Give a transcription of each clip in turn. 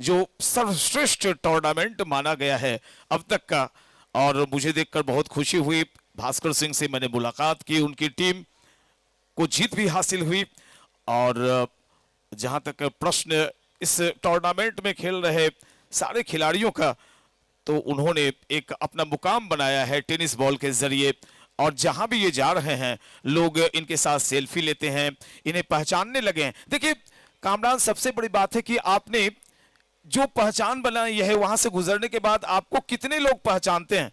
जो सर्वश्रेष्ठ टूर्नामेंट माना गया है अब तक का। और मुझे देखकर बहुत खुशी हुई। भास्कर सिंह से मैंने मुलाकात की, उनकी टीम को जीत भी हासिल हुई। और जहां तक प्रश्न इस टूर्नामेंट में खेल रहे सारे खिलाड़ियों का, तो उन्होंने एक अपना मुकाम बनाया है टेनिस बॉल के जरिए। और जहां भी ये जा रहे हैं लोग इनके साथ सेल्फी लेते हैं, इन्हें पहचानने लगे हैं। देखिए कामरान, सबसे बड़ी बात है कि आपने जो पहचान बनाई है, वहां से गुजरने के बाद आपको कितने लोग पहचानते हैं।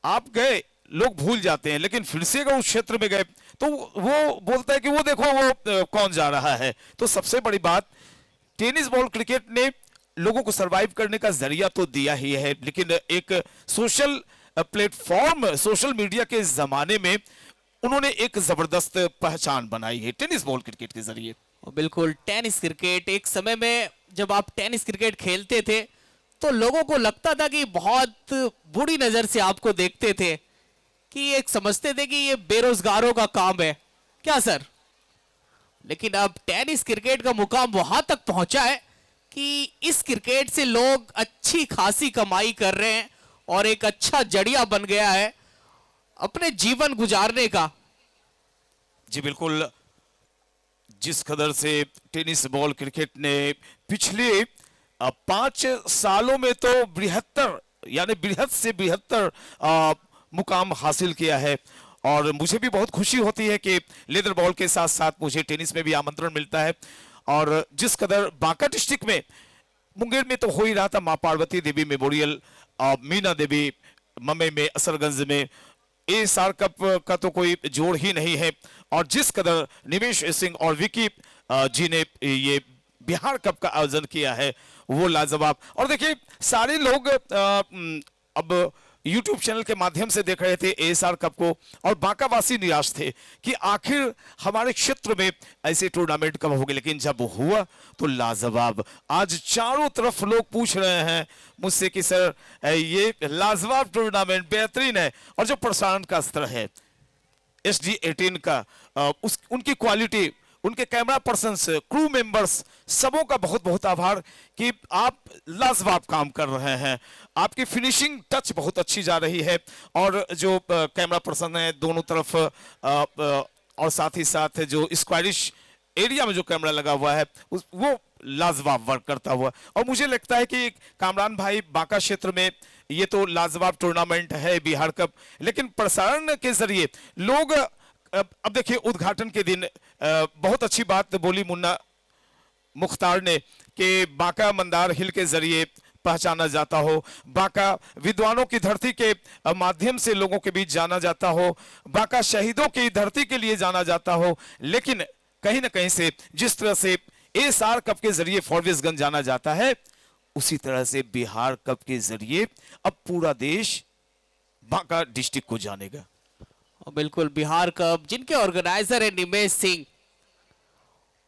आप गए, लोग भूल जाते हैं, लेकिन फिर से अगर उस क्षेत्र में गए तो वो बोलता है कि वो देखो वो कौन जा रहा है। तो सबसे बड़ी बात, टेनिस बॉल क्रिकेट ने लोगों को सरवाइव करने का जरिया तो दिया ही है, लेकिन एक सोशल प्लेटफॉर्म, सोशल मीडिया के जमाने में उन्होंने एक जबरदस्त पहचान बनाई है टेनिस बॉल क्रिकेट के जरिए। बिल्कुल, टेनिस क्रिकेट एक समय में जब आप टेनिस क्रिकेट खेलते थे तो लोगों को लगता था कि बहुत बुरी नजर से आपको देखते थे, कि एक समझते थे कि ये बेरोजगारों का काम है क्या सर। लेकिन अब टेनिस क्रिकेट का मुकाम वहां तक पहुंचा है कि इस क्रिकेट से लोग अच्छी खासी कमाई कर रहे हैं और एक अच्छा जरिया बन गया है अपने जीवन गुजारने का। जी बिल्कुल, जिस कदर से टेनिस बॉल क्रिकेट ने पिछले 5 सालों में तो बृहत्तर, यानी बृहत से बृहत्तर मुकाम हासिल किया है। और मुझे भी बहुत खुशी होती है कि लेदर बॉल के साथ साथ मुझे टेनिस में भी आमंत्रण मिलता है। और जिस कदर बांका डिस्ट्रिक्ट में, मुंगेर में तो हो ही रहा था मां पार्वती देवी मेमोरियल, मीना देवी मम्मे में, असरगंज में, ASR कप का तो कोई जोड़ ही नहीं है। और जिस कदर निमेश सिंह और विकी जी ने ये बिहार कप का आयोजन किया है वो लाजवाब। और देखिए सारे लोग अब YouTube चैनल के माध्यम से देख रहे थे ASR कप को, और बांकावासी निराश थे कि आखिर हमारे क्षेत्र में ऐसे टूर्नामेंट कब होंगे। लेकिन जब हुआ तो लाजवाब। आज चारों तरफ लोग पूछ रहे हैं मुझसे कि सर ये लाजवाब टूर्नामेंट बेहतरीन है। और जो प्रसारण का स्तर है SD18 का, उनकी क्वालिटी, उनके कैमरा पर्सन्स, क्रू मेंबर्स, सबों का बहुत बहुत आभार कि आप लाजवाब काम कर रहे हैं। आपकी फिनिशिंग टच बहुत अच्छी जा रही है। और जो कैमरा पर्सन है दोनों तरफ, और साथ ही साथ जो स्क्वायरिश एरिया में जो कैमरा लगा हुआ है वो लाजवाब वर्क करता हुआ। और मुझे लगता है कि कामरान भाई, बांका क्षेत्र में ये तो लाजवाब टूर्नामेंट है बिहार कप, लेकिन प्रसारण के जरिए लोग, अब देखिए उद्घाटन के दिन बहुत अच्छी बात बोली मुन्ना मुख्तार ने कि बांका मंदार हिल के जरिए पहचाना जाता हो, बांका विद्वानों की धरती के माध्यम से लोगों के बीच जाना जाता हो, बांका शहीदों की धरती के लिए जाना जाता हो। लेकिन कहीं ना कहीं से जिस तरह से ASR कप के जरिए फॉरबिसगंज जाना जाता है, उसी तरह से बिहार कप के जरिए अब पूरा देश बांका डिस्ट्रिक्ट को जानेगा। बिल्कुल, बिहार कप जिनके ऑर्गेनाइजर है निमेश सिंह,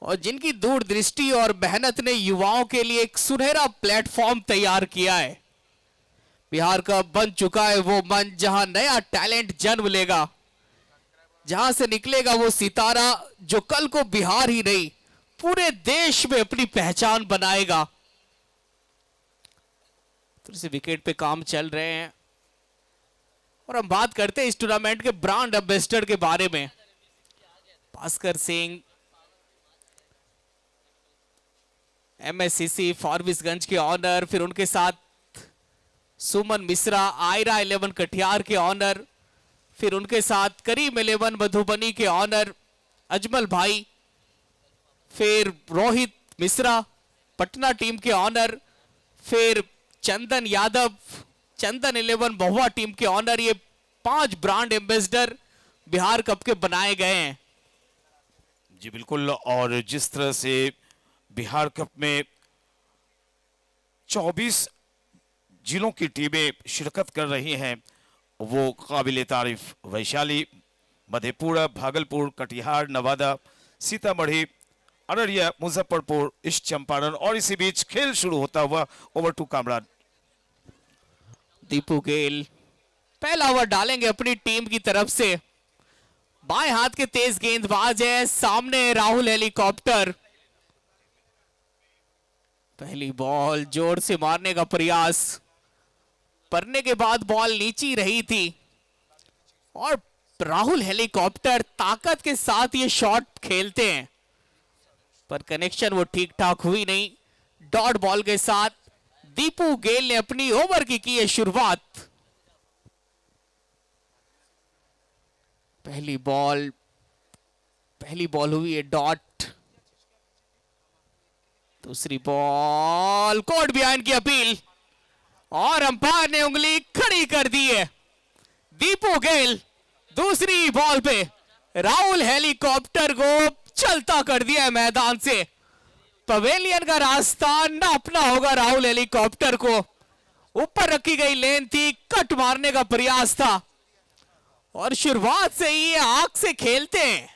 और जिनकी दूरदृष्टि और मेहनत ने युवाओं के लिए एक सुनहरा प्लेटफॉर्म तैयार किया है। बिहार कप बन चुका है वो मंच जहां नया टैलेंट जन्म लेगा, जहां से निकलेगा वो सितारा जो कल को बिहार ही नहीं पूरे देश में अपनी पहचान बनाएगा। तो इस विकेट पे काम चल रहे हैं और हम बात करते हैं इस टूर्नामेंट के ब्रांड एम्बेसडर के बारे में। भास्कर सिंह MSCC फॉरबिसगंज के ऑनर, फिर उनके साथ सुमन मिश्रा आयरा 11 कटिहार के ऑनर, फिर उनके साथ करीम 11 मधुबनी के ऑनर अजमल भाई, फिर रोहित मिश्रा पटना टीम के ऑनर, फिर चंदन यादव चंदन 11 महुआ टीम के ऑनर। ये 5 ब्रांड एम्बेसडर बिहार कप के बनाए गए हैं। जी बिल्कुल, और जिस तरह से बिहार कप में 24 जिलों की टीमें शिरकत कर रही हैं वो काबिले तारीफ। वैशाली, मधेपुरा, भागलपुर, कटिहार, नवादा, सीतामढ़ी, अररिया, मुजफ्फरपुर, ईस्ट चंपारण, और इसी बीच खेल शुरू होता हुआ ओवर टू कामरान। दीपू गेल पहला ओवर डालेंगे अपनी टीम की तरफ से। बाएं हाथ के तेज गेंदबाज है, सामने राहुल हेलीकॉप्टर। पहली बॉल जोर से मारने का प्रयास, पड़ने के बाद बॉल नीचे रही थी और राहुल हेलीकॉप्टर ताकत के साथ ये शॉट खेलते हैं, पर कनेक्शन वो ठीक ठाक हुई नहीं। डॉट बॉल के साथ दीपू गेल ने अपनी ओवर की है शुरुआत। पहली बॉल हुई है डॉट। दूसरी बॉल कोर्ट बिहाइंड की अपील और अंपायर ने उंगली खड़ी कर दी है। दीपू गेल दूसरी बॉल पे राहुल हेलीकॉप्टर को चलता कर दिया है मैदान से। पवेलियन का रास्ता नापना होगा राहुल हेलीकॉप्टर को। ऊपर रखी गई लेन थी, कट मारने का प्रयास था और शुरुआत से ही आग से खेलते हैं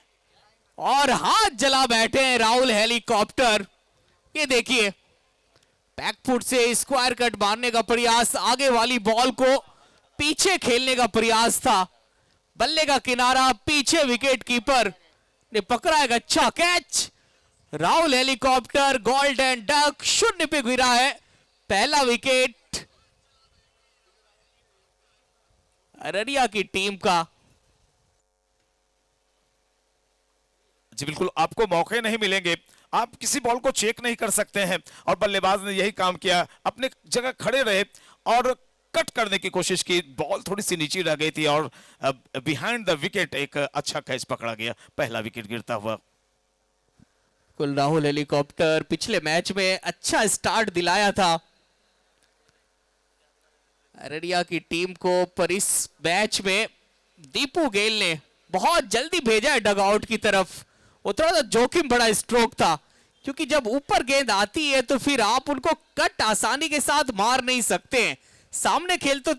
और हाथ जला बैठे हैं राहुल हेलीकॉप्टर। ये देखिए, बैकफुट से स्क्वायर कट मारने का प्रयास, आगे वाली बॉल को पीछे खेलने का प्रयास था। बल्ले का किनारा, पीछे विकेट कीपर ने पकड़ा एक अच्छा catch. Rahul helicopter golden duck 0 पे गिरा है। पहला विकेट अररिया की टीम का। जी बिल्कुल, आपको मौके नहीं मिलेंगे, आप किसी बॉल को चेक नहीं कर सकते हैं और बल्लेबाज ने यही काम किया, अपने जगह खड़े रहे और कट करने की कोशिश की। बॉल थोड़ी सी नीचे रह गई थी और बिहाइंड द विकेट एक अच्छा कैच पकड़ा गया, पहला विकेट गिरता हुआ। कुल राहुल हेलीकॉप्टर पिछले मैच में अच्छा स्टार्ट दिलाया था अररिया की टीम को, पर इस मैच में दीपू गेल ने बहुत जल्दी भेजा है डगआउट की तरफ। वो थोड़ा सा जोखिम बड़ा स्ट्रोक था, क्योंकि जब ऊपर गेंद आती है तो फिर आप उनको कट आसानी के साथ मार नहीं सकते हैं। सामने खेलते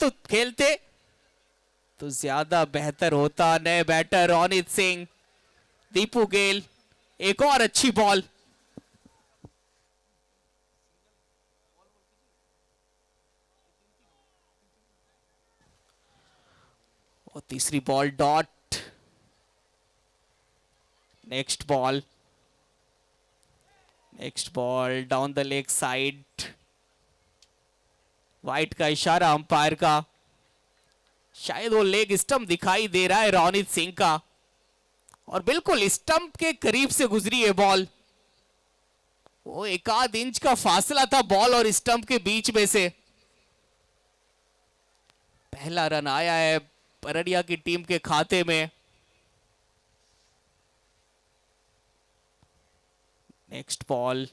तो ज्यादा बेहतर होता। नए बैटर रोनित सिंह, दीपू गेल, एक और अच्छी बॉल। और तीसरी ball dot. Next ball down the leg side. White का इशारा अंपायर का, शायद वो लेग स्टंप दिखाई दे रहा है रोनित सिंह का और बिल्कुल स्टंप के करीब से गुजरी है बॉल। वो 1 इंच का फासला था बॉल और स्टंप के बीच में से। पहला रन आया है अररिया की टीम के खाते में। नेक्स्ट बॉल,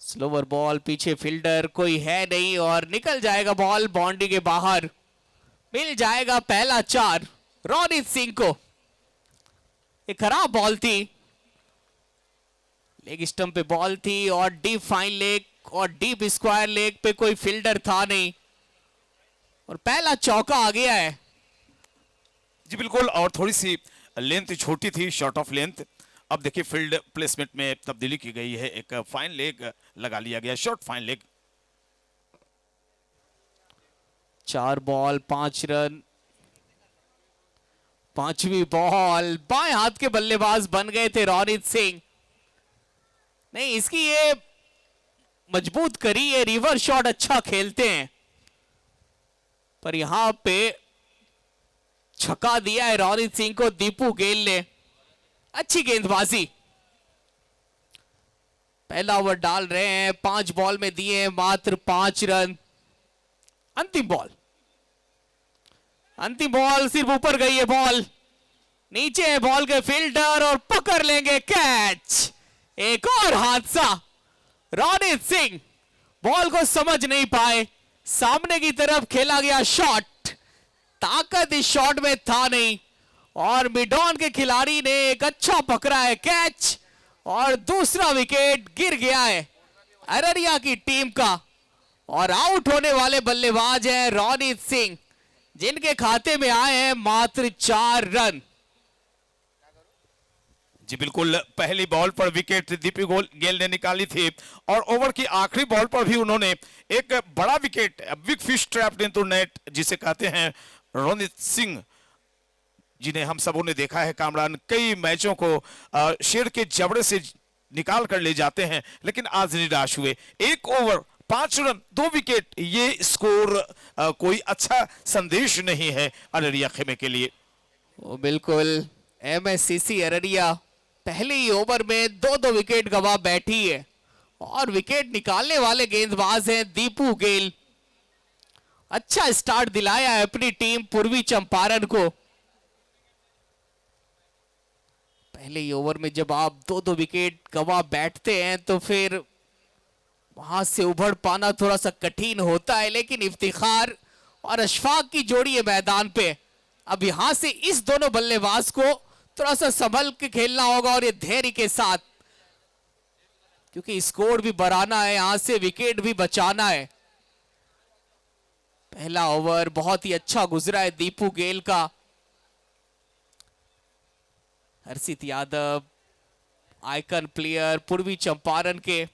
स्लोवर बॉल, पीछे फील्डर कोई है नहीं और निकल जाएगा बॉल बाउंड्री के बाहर। मिल जाएगा पहला 4 रोनित सिंह को। एक खराब बॉल थी, लेग स्टंप पे बॉल थी और डीप फाइन लेग और डीप स्क्वायर लेग पे कोई फील्डर था नहीं और पहला चौका आ गया है। जी बिल्कुल, और थोड़ी सी लेंथ छोटी थी, शॉर्ट ऑफ लेंथ। अब देखिए फील्ड प्लेसमेंट में तब्दीली की गई है, एक फाइन लेग लगा लिया गया, short fine leg. 4 ball 5 run. पांचवी बॉल, बाएं हाथ के बल्लेबाज बन गए थे रोनित सिंह। नहीं, इसकी ये मजबूत करी है, रिवर्स शॉट अच्छा खेलते हैं, पर यहां पे छक्का दिया है रोनित सिंह को दीपू गेल ने। अच्छी गेंदबाजी। पहला ओवर डाल रहे हैं, 5 बॉल में दिए हैं मात्र 5 रन। अंतिम बॉल सिर्फ ऊपर गई है बॉल, नीचे है बॉल के फील्डर और पकड़ लेंगे कैच। एक और हादसा, रोनित सिंह बॉल को समझ नहीं पाए, सामने की तरफ खेला गया शॉट, ताकत इस शॉट में था नहीं और मिडॉन के खिलाड़ी ने एक अच्छा पकड़ा है कैच और दूसरा विकेट गिर गया है अररिया की टीम का। और आउट होने वाले बल्लेबाज हैं रोनित सिंह, जिनके खाते में आए हैं मात्र 4 रन। जी बिल्कुल, पहली बॉल पर विकेट दीपू गेल ने निकाली थी और ओवर की आखिरी बॉल पर भी उन्होंने एक बड़ा wicket, big fish trapped into net जिसे कहते हैं, रोनित सिंह जिन्हें हम सबों ने देखा है कामरान, कई मैचों को शेर के जबड़े से निकाल कर ले जाते हैं, लेकिन आज निराश हुए। 1 ओवर 5 रन 2 विकेट, ये स्कोर कोई अच्छा संदेश नहीं है अररिया खेमे के लिए। वो बिल्कुल एमएससीसी अररिया पहले ही ओवर में 2-2 विकेट गंवा बैठी है और विकेट निकालने वाले गेंदबाज हैं दीपू गेल। अच्छा स्टार्ट दिलाया है अपनी टीम पूर्वी चंपारण को। पहले ही ओवर में जब आप 2-2 विकेट गंवा बैठते हैं तो फिर वहां से उभर पाना थोड़ा सा कठिन होता है, लेकिन इफ्तिखार और अशफाक की जोड़ी है मैदान पे। अब यहां से इस दोनों बल्लेबाज को थोड़ा सा संभल के खेलना होगा और ये धैर्य के साथ, क्योंकि स्कोर भी बढ़ाना है, यहां से विकेट भी बचाना है। पहला ओवर बहुत ही अच्छा गुजरा है दीपू गेल का। हर्षित यादव आइकन प्लेयर पूर्वी चंपारण के,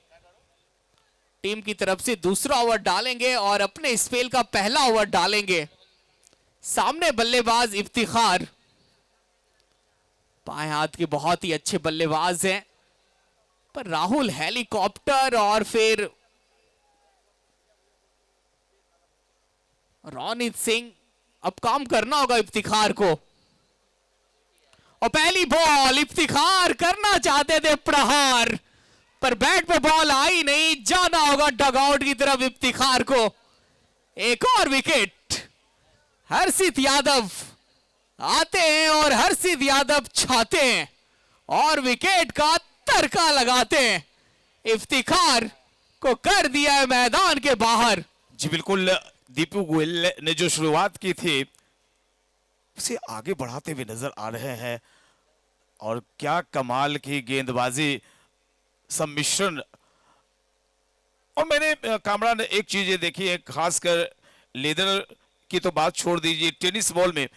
टीम की तरफ से दूसरा ओवर डालेंगे और अपने स्पेल का पहला ओवर डालेंगे। सामने बल्लेबाज इफ्तिखार, बाएं हाथ के बहुत ही अच्छे बल्लेबाज हैं, पर राहुल हेलीकॉप्टर और फिर रोनित सिंह, अब काम करना होगा इफ्तिखार को। और पहली बॉल इफ्तिखार करना चाहते थे प्रहार, पर बैट पे बॉल आई नहीं, जाना होगा डगआउट की तरफ इफ्तिखार को। एक और विकेट, हर्षित यादव आते हैं और हर्षित यादव छाते हैं और विकेट का तड़का लगाते हैं। इफ्तिखार को कर दिया है मैदान के बाहर। जी बिल्कुल, दीपू गोयल ने जो शुरुआत की थी उसे आगे बढ़ाते हुए नजर आ रहे हैं और क्या कमाल की गेंदबाजी सम्मिश्रण। और मैंने कामरान एक चीज ये देखी है, खासकर लेदर की तो बात छोड़ दीजिए, टेनिस बॉल में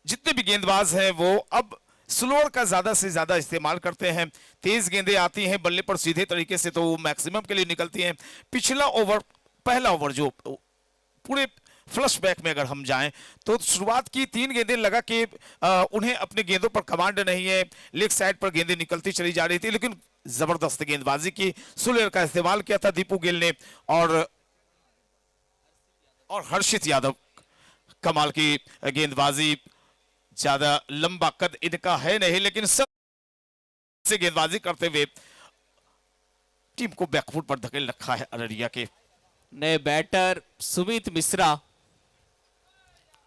जितने भी गेंदबाज हैं वो अब स्लोअर का ज्यादा से ज्यादा इस्तेमाल करते हैं। तेज गेंदें आती हैं बल्ले पर सीधे तरीके से तो वो मैक्सिमम के लिए निकलती हैं। पिछला ओवर, पहला ओवर जो पूरे फ्लशबैक में अगर हम जाएं तो शुरुआत की 3 गेंदें लगा कि उन्हें अपने गेंदों पर कमांड नहीं है, लेग साइड पर गेंदें निकलती चली जा रही थी, लेकिन जबरदस्त गेंदबाजी की, स्लोअर का इस्तेमाल किया था दीपू गेल ने। और हर्षित यादव कमाल की गेंदबाजी, ज्यादा लंबा कद इनका है नहीं, लेकिन सब से गेंदबाजी करते हुए टीम को बैकफुट पर धकेल रखा है अररिया के। नए बैटर सुमित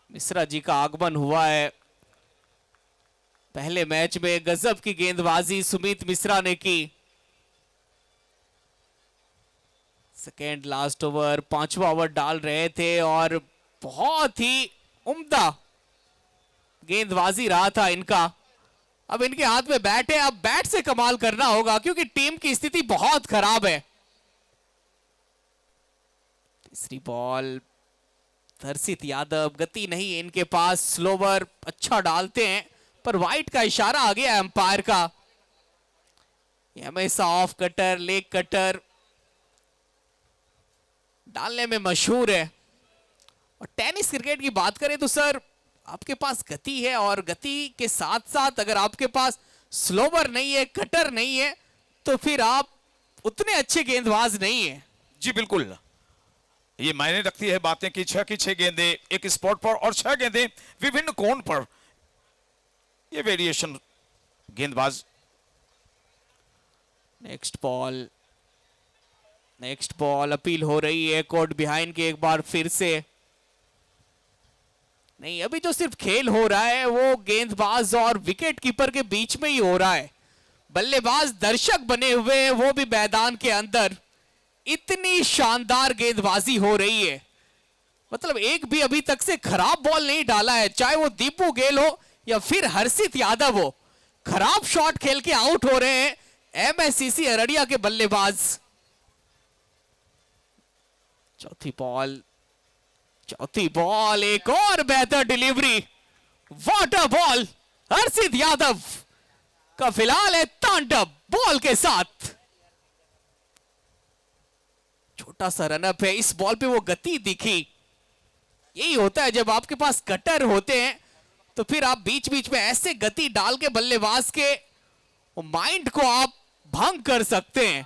मिश्रा जी का आगमन हुआ है। पहले मैच में गजब की गेंदबाजी सुमित मिश्रा ने की। सेकेंड लास्ट ओवर, 5वां ओवर डाल रहे थे और बहुत ही उम्दा गेंदबाजी रहा था इनका। अब इनके हाथ में बैट है, अब बैट से कमाल करना होगा क्योंकि टीम की स्थिति बहुत खराब है। तीसरी बॉल, हर्षित यादव, गति नहीं है इनके पास, स्लोवर अच्छा डालते हैं पर वाइट का इशारा आ गया एम्पायर का। हमेशा ऑफ कटर, लेग कटर डालने में मशहूर है। और टेनिस क्रिकेट की बात करें तो सर आपके पास गति है और गति के साथ साथ अगर आपके पास स्लोवर नहीं है, कटर नहीं है, तो फिर आप उतने अच्छे गेंदबाज नहीं है। जी बिल्कुल, ये मायने रखती है बातें कि 6 की 6 गेंदें एक स्पॉट पर और 6 गेंदें विभिन्न कोण पर, ये वेरिएशन गेंदबाज। नेक्स्ट बॉल अपील हो रही है कोर्ट बिहाइंड के एक बार फिर से। नहीं, अभी जो सिर्फ खेल हो रहा है वो गेंदबाज और विकेट कीपर के बीच में ही हो रहा है। बल्लेबाज दर्शक बने हुए हैं वो भी मैदान के अंदर। इतनी शानदार गेंदबाजी हो रही है, मतलब एक भी अभी तक से खराब बॉल नहीं डाला है, चाहे वो दीपू गेल हो या फिर हर्षित यादव हो। खराब शॉट खेल के आउट हो रहे हैं एमएससीसी अररिया के बल्लेबाज। चौथी बॉल, एक और बेहतर डिलीवरी, वाटर बॉल। हर्षित यादव का फिलहाल है तांडव बॉल के साथ। छोटा सा रनअप है, इस बॉल पे वो गति दिखी। यही होता है जब आपके पास कटर होते हैं तो फिर आप बीच बीच में ऐसे गति डाल के बल्लेबाज के माइंड को आप भंग कर सकते हैं।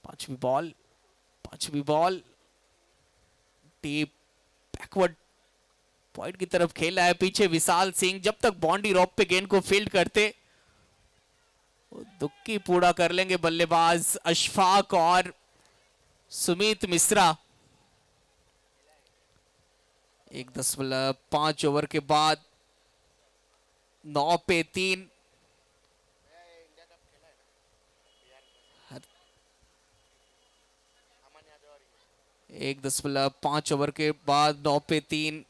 पांचवी बॉल डीप बैकवर्ड पॉइंट की तरफ खेला है। पीछे विशाल सिंह जब तक बाउंड्री रॉप पे गेंद को फील्ड करते, दुक्की पूरा कर लेंगे बल्लेबाज अशफाक और सुमित मिश्रा। 1.5 ओवर के बाद 9 पे 3। 1.5 ओवर के बाद 9 पे 3।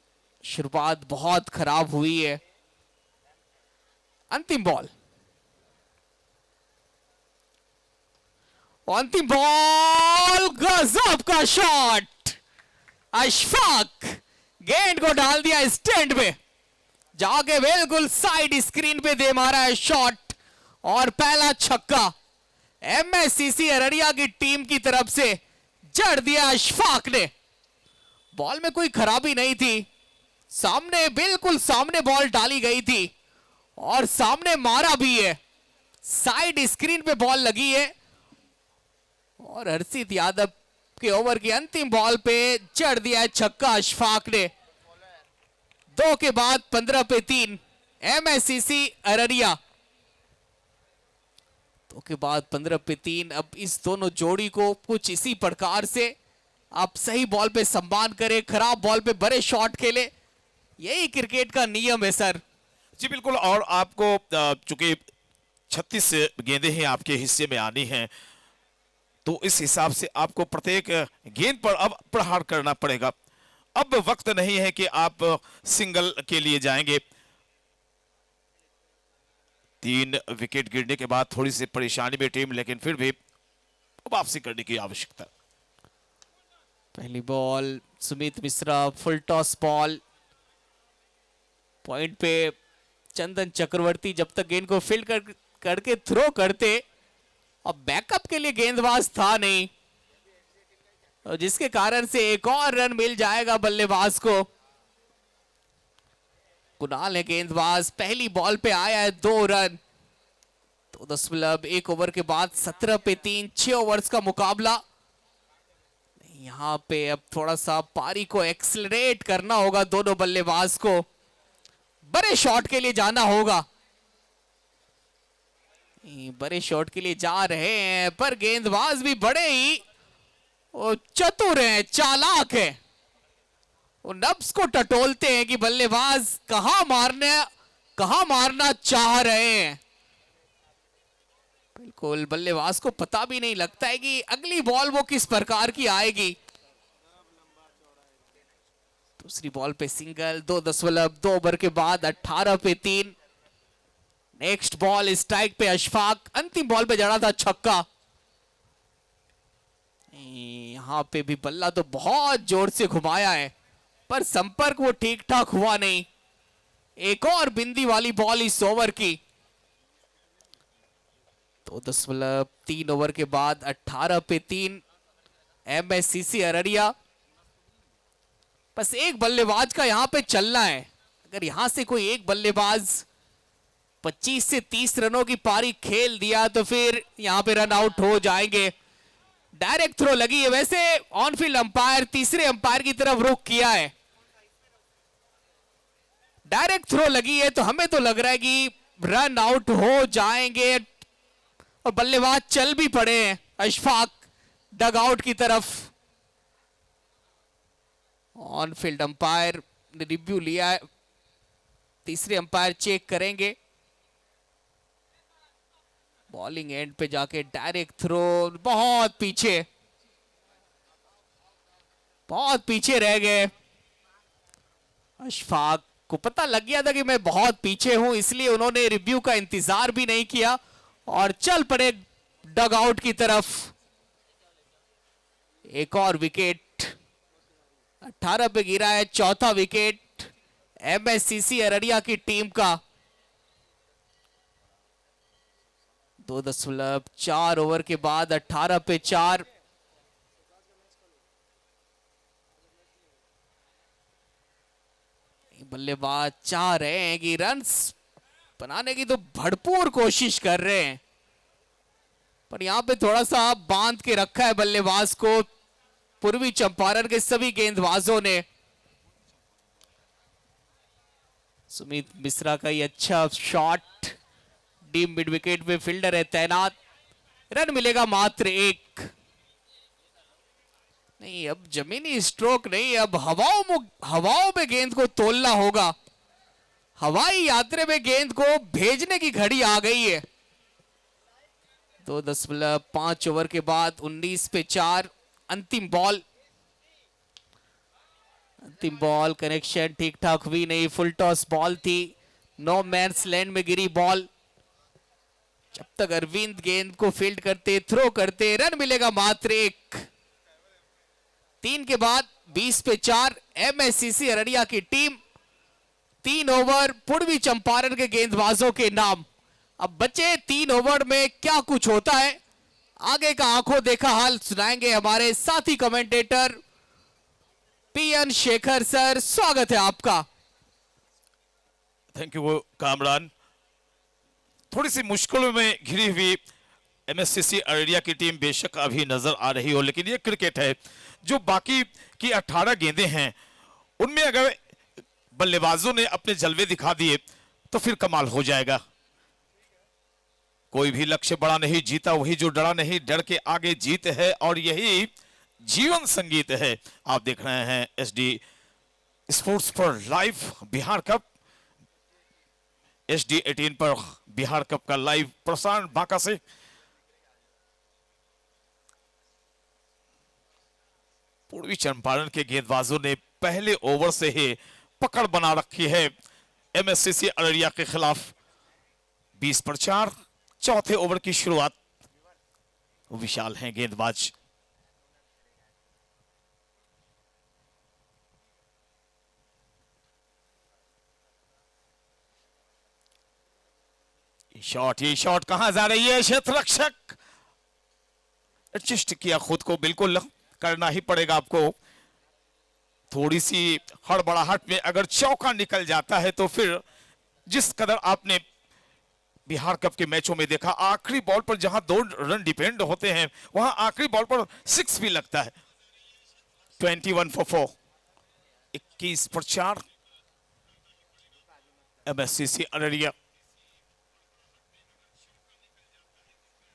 शुरुआत बहुत खराब हुई है। अंतिम बॉल गजब का शॉट। अशफाक गेंद को डाल दिया स्टैंड पे, जाके बिल्कुल साइड स्क्रीन पे दे मारा है शॉट और पहला छक्का एमएससीसी अररिया की टीम की तरफ से जड़ दिया अशफाक ने। बॉल में कोई खराबी नहीं थी, सामने बिल्कुल सामने बॉल डाली गई थी और सामने मारा भी है। साइड स्क्रीन पे बॉल लगी है और हर्षित यादव के ओवर की अंतिम बॉल पे जड़ दिया है छक्का अशफाक ने। 2 के बाद 15 पे 3 एमएससीसी अररिया। 2 के बाद 15 पे 3। अब इस दोनों जोड़ी को कुछ इसी प्रकार से आप सही बॉल पे सम्मान करें, खराब बॉल पे बड़े शॉट खेले, यही क्रिकेट का नियम है सर। जी बिल्कुल। और आपको चूंकि 36 गेंदें हैं आपके हिस्से में आनी हैं, तो इस हिसाब से आपको प्रत्येक गेंद पर अब प्रहार करना पड़ेगा। अब वक्त नहीं है कि आप सिंगल के लिए जाएंगे। 3 विकेट गिरने के बाद थोड़ी सी परेशानी में टीम, लेकिन फिर भी वापसी करने की आवश्यकता। पहली ball Sumit Mishra, full toss ball. Point पे चंदन चक्रवर्ती जब तक गेंद को फील्ड करके थ्रो करते, और बैकअप के लिए गेंदबाज था नहीं, और जिसके कारण से एक और रन मिल जाएगा बल्लेबाज को। कुणाल है गेंदबाज, पहली बॉल पे आया है 2 रन। तो 1 ओवर के बाद 17 पे 3, 6 ओवर्स का मुकाबला। यहां पे अब थोड़ा सा पारी को एक्सेलरेट करना होगा दोनों बल्लेबाज को, बड़े शॉट के लिए जाना होगा। बड़े शॉट के लिए जा रहे हैं, पर गेंदबाज भी बड़े ही चतुर हैं, चालाक है। वो नब्ज को टटोलते हैं कि बल्लेबाज कहां मारना चाह रहे हैं। बिल्कुल बल्लेबाज को पता भी नहीं लगता है कि अगली बॉल वो किस प्रकार की आएगी। दूसरी बॉल पे सिंगल। 2 ओवर के बाद 18 पे 3। नेक्स्ट बॉल स्ट्राइक पे अशफाक, अंतिम बॉल पे जड़ा था छक्का। यहां पे भी बल्ला तो बहुत जोर से घुमाया है, पर संपर्क वो ठीक ठाक हुआ नहीं। एक और बिंदी वाली बॉल इस ओवर की। तो 3 ओवर के बाद 18 पे 3 एमएससीसी अररिया। बस एक बल्लेबाज का यहां पे चलना है। अगर यहां से कोई एक बल्लेबाज 25 से 30 रनों की पारी खेल दिया तो फिर यहां पे रन आउट हो जाएंगे। डायरेक्ट थ्रो लगी है, वैसे ऑनफील्ड अंपायर तीसरे अंपायर की तरफ रुख किया है। डायरेक्ट थ्रो लगी है तो हमें तो लग रहा है कि रन आउट हो जाएंगे, और बल्लेबाज चल भी पड़े हैं अशफाक डग आउट की तरफ। ऑन फील्ड अंपायर ने रिव्यू लिया है, तीसरे अंपायर चेक करेंगे। बॉलिंग एंड पे जाके डायरेक्ट थ्रो, बहुत पीछे रह गए। अशफाक को पता लग गया था कि मैं बहुत पीछे हूं, इसलिए उन्होंने रिव्यू का इंतजार भी नहीं किया और चल पड़े डग आउट की तरफ। एक और विकेट 18 पे गिरा है, चौथा विकेट एमएससीसी अररिया की टीम का। 2.4 ओवर के बाद 18 पे 4। बल्लेबाज चाह रहे हैं कि रन्स बनाने की तो भरपूर कोशिश कर रहे हैं, पर यहां पे थोड़ा सा बांध के रखा है बल्लेबाज को पूर्वी चंपारण के सभी गेंदबाजों ने। सुमित मिश्रा का ये अच्छा शॉट, डीप मिड विकेट पे फील्डर है तैनात, रन मिलेगा मात्र एक। नहीं, अब जमीनी स्ट्रोक नहीं, अब हवाओं में गेंद को तोलना होगा। हवाई यात्रा में गेंद को भेजने की घड़ी आ गई है। 2.5 ओवर के बाद 19 पे 4, अंतिम बॉल कनेक्शन ठीक ठाक हुई नहीं, फुल टॉस बॉल थी, नो मैन्स लैंड में गिरी बॉल। जब तक अरविंद गेंद को फील्ड करते, थ्रो करते, रन मिलेगा मात्र एक। 3 के बाद 20 पे 4, एमएससीसी अररिया की टीम 3 ओवर पूर्वी चंपारण के गेंदबाजों के नाम। अब बचे 3 ओवर में क्या कुछ होता है, आगे का आंखों देखा हाल सुनाएंगे हमारे साथी कमेंटेटर पीएन शेखर सर। स्वागत है आपका। Thank you Kamran. थोड़ी सी मुश्किलों में घिरी हुई एमएससीसी अररिया की टीम बेशक अभी नजर आ रही हो, लेकिन ये क्रिकेट है। जो बाकी की 18 गेंदें हैं उनमें अगर बल्लेबाजों ने अपने जलवे दिखा दिए तो फिर कमाल हो जाएगा। कोई भी लक्ष्य बड़ा नहीं, जीता वही जो डरा नहीं, डर के आगे जीत है और यही जीवन संगीत है। आप देख रहे हैं एसडी स्पोर्ट्स पर लाइव बिहार कप, एसडी 18 पर बिहार कप का लाइव प्रसारण बांका से। पूर्वी चंपारण के गेंदबाजों ने पहले ओवर से ही पकड़ बना रखी है एमएससीसी अररिया के खिलाफ। 20 पर 4, चौथे ओवर की शुरुआत। विशाल हैं गेंदबाज। ये शॉट कहां जा रही है? क्षेत्र रक्षक एडजस्ट किया खुद को, बिल्कुल करना ही पड़ेगा आपको। थोड़ी सी हड़बड़ाहट में अगर चौका निकल जाता है तो फिर जिस कदर आपने बिहार कप के मैचों में देखा, आखिरी बॉल पर जहां 2 रन डिपेंड होते हैं वहां आखिरी बॉल पर 6 भी लगता है। 21 for 4, 21 पर 4 एमएससीसी अररिया।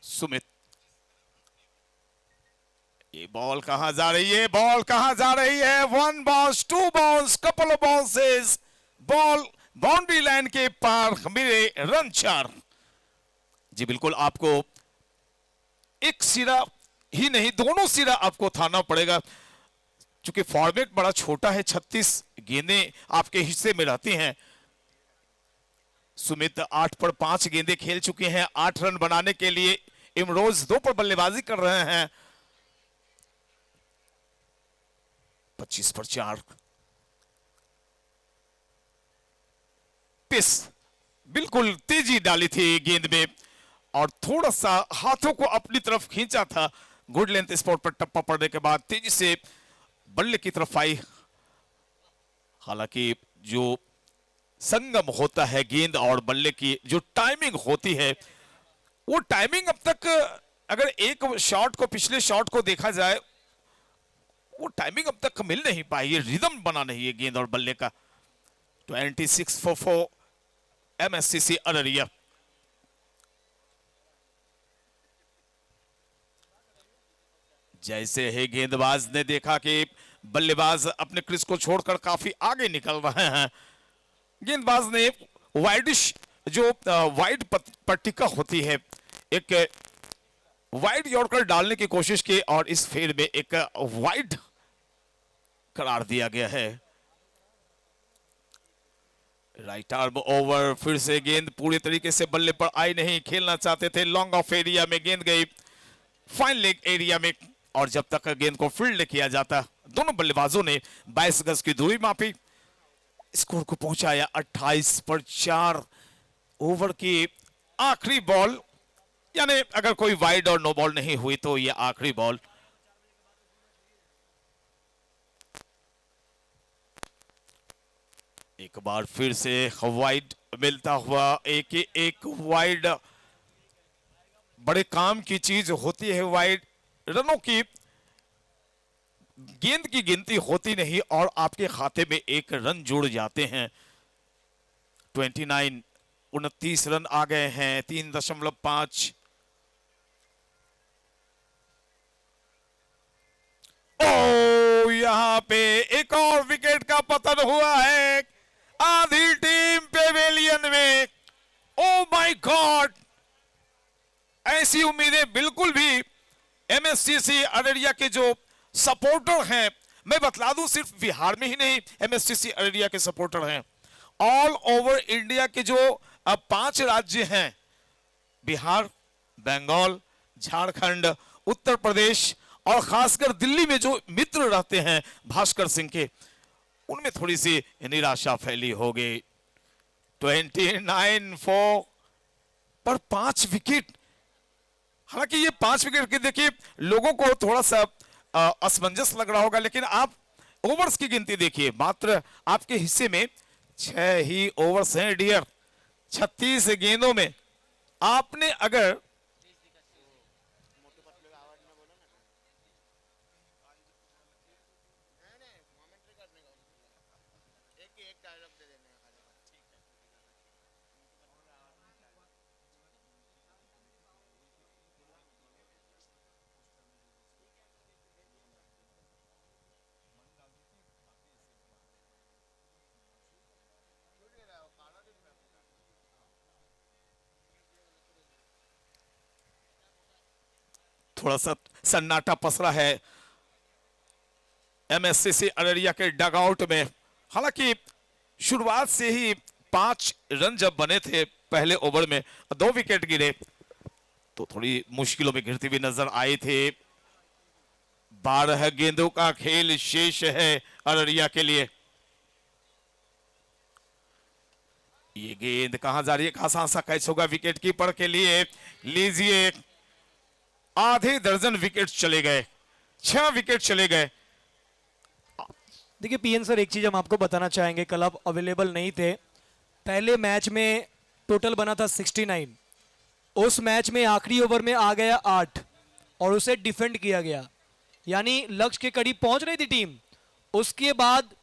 सुमित, ये बॉल कहां जा रही है? बॉल कहां जा रही है? 1 bounce, 2 bounce, couple of bounces, ball boundary line के पार मिले, रन 4। जी बिल्कुल, आपको एक सिरा ही नहीं, दोनों सिरा आपको थाना पड़ेगा, क्योंकि फॉर्मेट बड़ा छोटा है। 36 गेंदें आपके हिस्से में रहती हैं। सुमित 8 पर 5 गेंदें खेल चुके हैं। 8 रन बनाने के लिए इमरोज 2 पर बल्लेबाजी कर रहे हैं। 25 पर 4 पिस, बिल्कुल तेजी डाली थी गेंद में और थोड़ा सा हाथों को अपनी तरफ खींचा था। गुड लेंथ स्पॉट पर टप्पा पड़ने के बाद तेजी से बल्ले की तरफ आई। हालांकि जो संगम होता है गेंद और बल्ले की, जो टाइमिंग होती है, वो टाइमिंग अब तक अगर एक शॉट को, पिछले शॉट को देखा जाए, वो टाइमिंग अब तक मिल नहीं पाई है, रिदम बना नहीं है गेंद और बल्ले का। 26 for 4 एमएससीसी अररिया। जैसे ही गेंदबाज ने देखा कि बल्लेबाज अपने क्रीज को छोड़कर काफी आगे निकल रहे हैं, गेंदबाज ने वाइडिश, जो वाइड पट्टिका होती है, एक वाइड यॉर्कर डालने की कोशिश की और इस फेर में एक वाइड करार दिया गया है। राइट आर्म ओवर, फिर से गेंद पूरी तरीके से बल्ले पर आई नहीं, खेलना चाहते थे, लॉन्ग ऑफ एरिया में गेंद गई फाइन लेग एरिया में, और जब तक गेंद को फील्ड किया जाता, दोनों बल्लेबाजों ने 22 गज की दूरी मापी, स्कोर को पहुंचाया 28 पर 4। ओवर की आखिरी बॉल, यानी अगर कोई वाइड और नो बॉल नहीं हुई तो ये आखिरी बॉल। एक बार फिर से वाइड मिलता हुआ, एक वाइड बड़े काम की चीज होती है। वाइड रनों की गेंद की गिनती होती नहीं और आपके खाते में एक रन जुड़ जाते हैं। 29 रन आ गए हैं। 3.5। ओ यहां पे एक और विकेट का पतन हुआ है आधी टीम पेवेलियन में। ओ माय गॉड, ऐसी उम्मीदें बिल्कुल भी एमएससीसी अररिया के जो सपोर्टर हैं, मैं बतला दूं सिर्फ बिहार में ही नहीं एमएससीसी अररिया के सपोर्टर हैं, ऑल ओवर इंडिया के जो 5 राज्य हैं, बिहार, बंगाल, झारखंड, उत्तर प्रदेश और खासकर दिल्ली में जो मित्र रहते हैं भास्कर सिंह के, उनमें थोड़ी सी निराशा फैली होगी। 29 पर 5 विकेट। हालांकि ये 5 विकेट के देखिए लोगों को थोड़ा सा असमंजस लग रहा होगा, लेकिन आप ओवर्स की गिनती देखिए, मात्र आपके हिस्से में 6 ही ओवर्स हैं डियर। 36 गेंदों में आपने अगर थोड़ा सा सन्नाटा पसरा है एमएससीसी अररिया के डगआउट में। हालांकि शुरुआत से ही 5 रन जब बने थे पहले ओवर में, 2 विकेट गिरे तो थोड़ी मुश्किलों में घिरती हुई नजर आई थी। 12 गेंदों का खेल शेष है अररिया के लिए। ये गेंद कहां जा रही है, आसान सा कैच होगा विकेट कीपर के लिए। लीजिए, आधे दर्जन विकेट चले गए, 6 विकेट चले गए। देखिए पीएन सर, एक चीज हम आपको बताना चाहेंगे, कल आप अवेलेबल नहीं थे। पहले मैच में टोटल बना था 69, उस मैच में आखिरी ओवर में आ गया 8 और उसे डिफेंड किया गया, यानी लक्ष्य के करीब पहुंच रही थी टीम। उसके बाद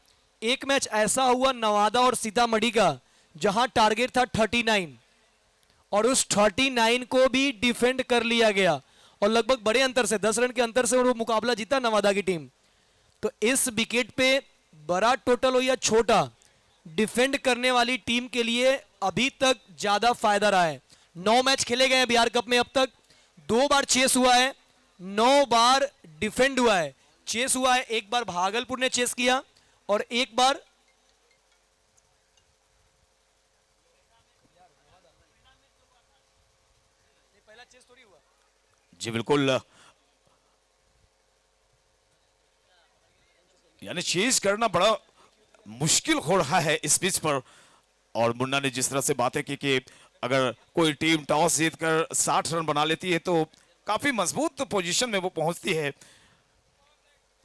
एक मैच ऐसा हुआ नवादा और सीतामढ़ी का, जहां टारगेट था 39 और उस 39 को भी डिफेंड कर लिया गया और लगभग बड़े अंतर से 10 रन के अंतर से वो मुकाबला जीता नवादा की टीम। तो इस विकेट पे बड़ा टोटल हो या छोटा, डिफेंड करने वाली टीम के लिए अभी तक ज्यादा फायदा रहा है। 9 मैच खेले गए बिहार कप में, अब तक 2 बार चेस हुआ है, 9 बार डिफेंड हुआ है। चेस हुआ है, एक बार भागलपुर ने चेस किया और एक बार पहला चेस थोड़ी हुआ। जी बिल्कुल, यानी चेज करना बड़ा मुश्किल हो रहा है इस पिच पर। और मुन्ना ने जिस तरह से बातें की कि अगर कोई टीम टॉस जीतकर 60 रन बना लेती है तो काफी मजबूत पोजीशन में वो पहुंचती है।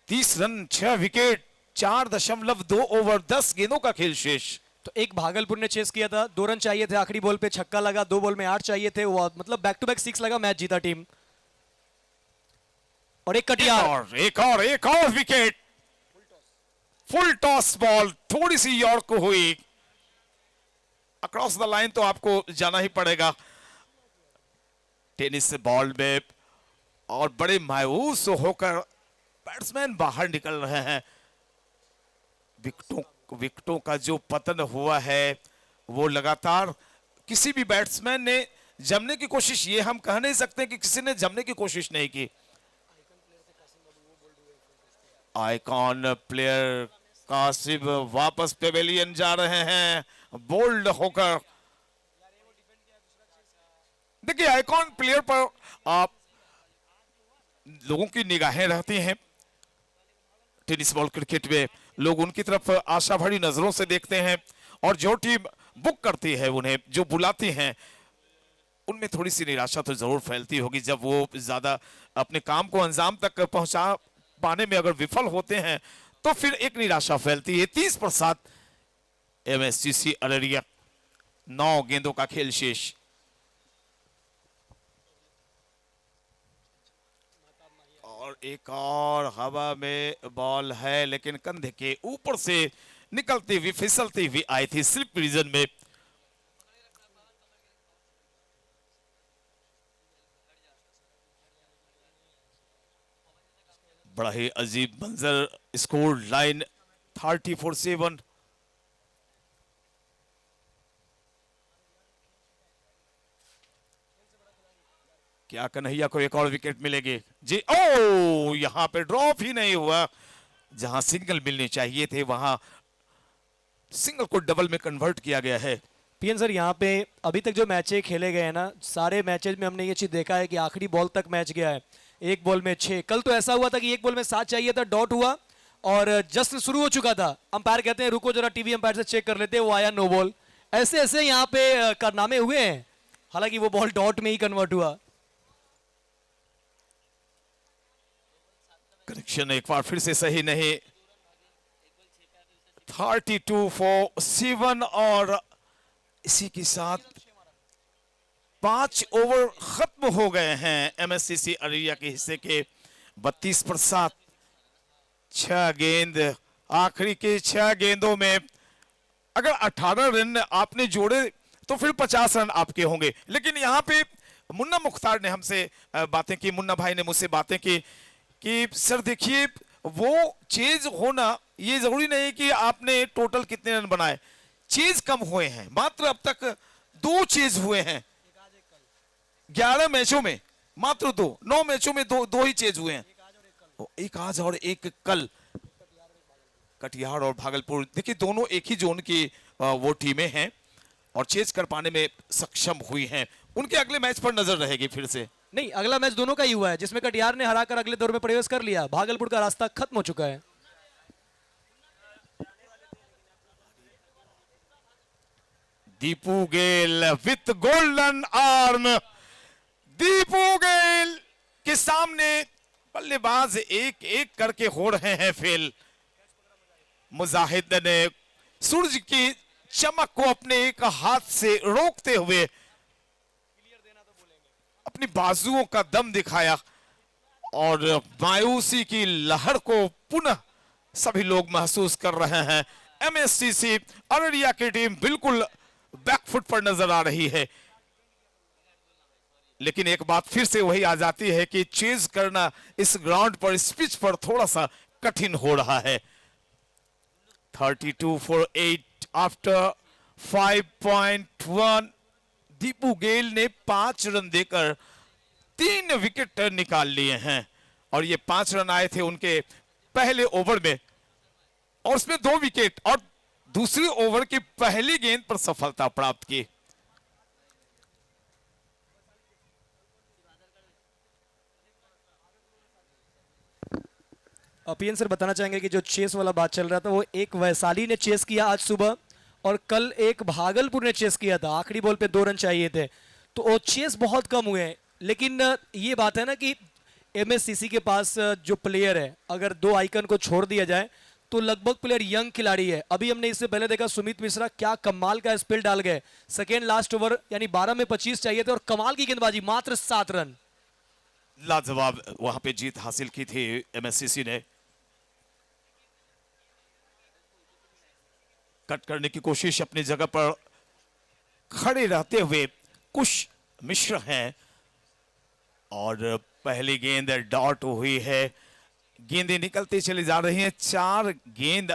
30 रन, 6 विकेट, 4.2 ओवर, 10 गेंदों का खेल शेष। तो एक भागलपुर ने चेस किया था, 2 रन चाहिए थे, आखिरी बॉल पे छक्का लगा, 2 बॉल में 8 चाहिए थे, वो मतलब बैक टू बैक 6 लगा, मैच जीता टीम। और एक कटियार, एक और विकेट। फुल टॉस बॉल, थोड़ी सी यॉर्क हुई, अक्रॉस द लाइन तो आपको जाना ही पड़ेगा टेनिस बॉल में। और बड़े मायूस होकर बैट्समैन बाहर निकल रहे हैं। विकेटों का जो पतन हुआ है वो लगातार, किसी भी बैट्समैन ने जमने की कोशिश, ये हम कह नहीं सकते कि किसी ने जमने की कोशिश नहीं की। आइकॉन प्लेयर कासिम वापस पेवेलियन जा रहे हैं बोल्ड होकर। देखिए आइकॉन प्लेयर पर आप लोगों की निगाहें रहती हैं टेनिस बॉल क्रिकेट में, लोग उनकी तरफ आशा भरी नजरों से देखते हैं और जो टीम बुक करती है, उन्हें जो बुलाती हैं, उनमें थोड़ी सी निराशा तो जरूर फैलती होगी जब वो ज्यादा अपने काम को अंजाम तक पहुंचा पाने में अगर विफल होते हैं तो फिर एक निराशा फैलती है। 30 पर 7 एमएससीसी अररिया। 9 गेंदों का खेल शेष। और एक और हवा में बॉल है, लेकिन कंधे के ऊपर से निकलती हुई फिसलती हुई आई थी स्लिप रीजन में। बड़ा ही अजीब मंजर, स्कोर लाइन 30-7। क्या कन्हैया को एक और विकेट मिलेगी जी? ओ, यहां पे ड्रॉप ही नहीं हुआ। जहां सिंगल मिलने चाहिए थे वहां सिंगल को डबल में कन्वर्ट किया गया है। पीएन सर, यहाँ पे अभी तक जो मैचें खेले गए हैं ना, सारे मैचेस में हमने ये चीज देखा है कि आखिरी बॉल तक मैच गया है। एक बॉल में 6। कल तो ऐसा हुआ था कि एक बॉल में 7 चाहिए था, डॉट हुआ और जस्ट शुरू हो चुका था। अंपायर कहते हैं रुको जरा टीवी अंपायर से चेक कर लेते हैं, वो आया नो बॉल। ऐसे ऐसे यहाँ पे कारनामे हुए हैं, हालांकि वो बॉल डॉट में ही कन्वर्ट हुआ। कनेक्शन एक बार फिर से सही नहीं। 32-7 और इसी के साथ 5 ओवर खत्म हो गए हैं एमएससीसी अररिया के हिस्से के। 32 पर 7। 6 गेंद, आखिरी के 6 गेंदों में अगर 18 रन आपने जोड़े तो फिर 50 रन आपके होंगे। लेकिन यहाँ पे मुन्ना मुख्तार ने हमसे बातें की, मुन्ना भाई ने मुझसे बातें की कि सर देखिए, वो चेज होना ये जरूरी नहीं कि आपने टोटल कितने रन बनाए। चेज कम हुए हैं, मात्र अब तक 2 चेज हुए हैं 11 मैचों में, मात्र 2। 9 मैचों में दो ही चेज हुए हैं, एक आज और एक कल। कटिहार और भागलपुर, देखिए दोनों एक ही जोन की वो टीमें हैं और चेज कर पाने में सक्षम हुई हैं। उनके अगले मैच पर नजर रहेगी फिर से। नहीं, अगला मैच दोनों का ही हुआ है, जिसमें कटिहार ने हराकर अगले दौर में प्रवेश कर लिया। भागलपुर का रास्ता खत्म हो चुका है। दीपू गेल विथ गोल्डन आर्म। दीपू गेल के सामने बल्लेबाज एक एक करके हो रहे हैं फेल। मुजाहिद ने सूरज की चमक को अपने एक हाथ से रोकते हुए अपनी बाजुओं का दम दिखाया और मायूसी की लहर को पुनः सभी लोग महसूस कर रहे हैं। एमएससीसी अररिया की टीम बिल्कुल बैकफुट पर नजर आ रही है, लेकिन एक बात फिर से वही आ जाती है कि चेज करना इस ग्राउंड पर, इस पिच पर थोड़ा सा कठिन हो रहा है। 32-8 आफ्टर 5.1। दीपू गेल ने 5 रन देकर 3 विकेट निकाल लिए हैं और ये 5 रन आए थे उनके पहले ओवर में और उसमें 2 विकेट और दूसरी ओवर की पहली गेंद पर सफलता प्राप्त की। पीएन सर, बताना चाहेंगे कि जो चेस वाला बात चल रहा था, वो एक वैशाली ने चेस किया आज सुबह और कल एक भागलपुर ने चेस किया था। आखिरी बॉल पे 2 रन चाहिए थे, तो वो चेस बहुत कम हुए हैं। लेकिन ये बात है ना कि एमएससीसी के पास जो प्लेयर है, अगर 2 आइकन को छोड़ दिया जाए तो लगभग प्लेयर यंग खिलाड़ी है। अभी हमने इससे पहले देखा सुमित मिश्रा क्या कमाल का स्पेल डाल गए। सेकेंड लास्ट ओवर यानी 12 में 25 चाहिए थे और कमाल की गेंदबाजी, मात्र 7 रन। लाजवाब वहां पे जीत हासिल की थी एमएससीसी ने। कट करने की कोशिश अपनी जगह पर खड़े रहते हुए कुश मिश्र हैं और पहली गेंद डॉट हुई है। गेंदें निकलती चली जा रही हैं। 4 गेंद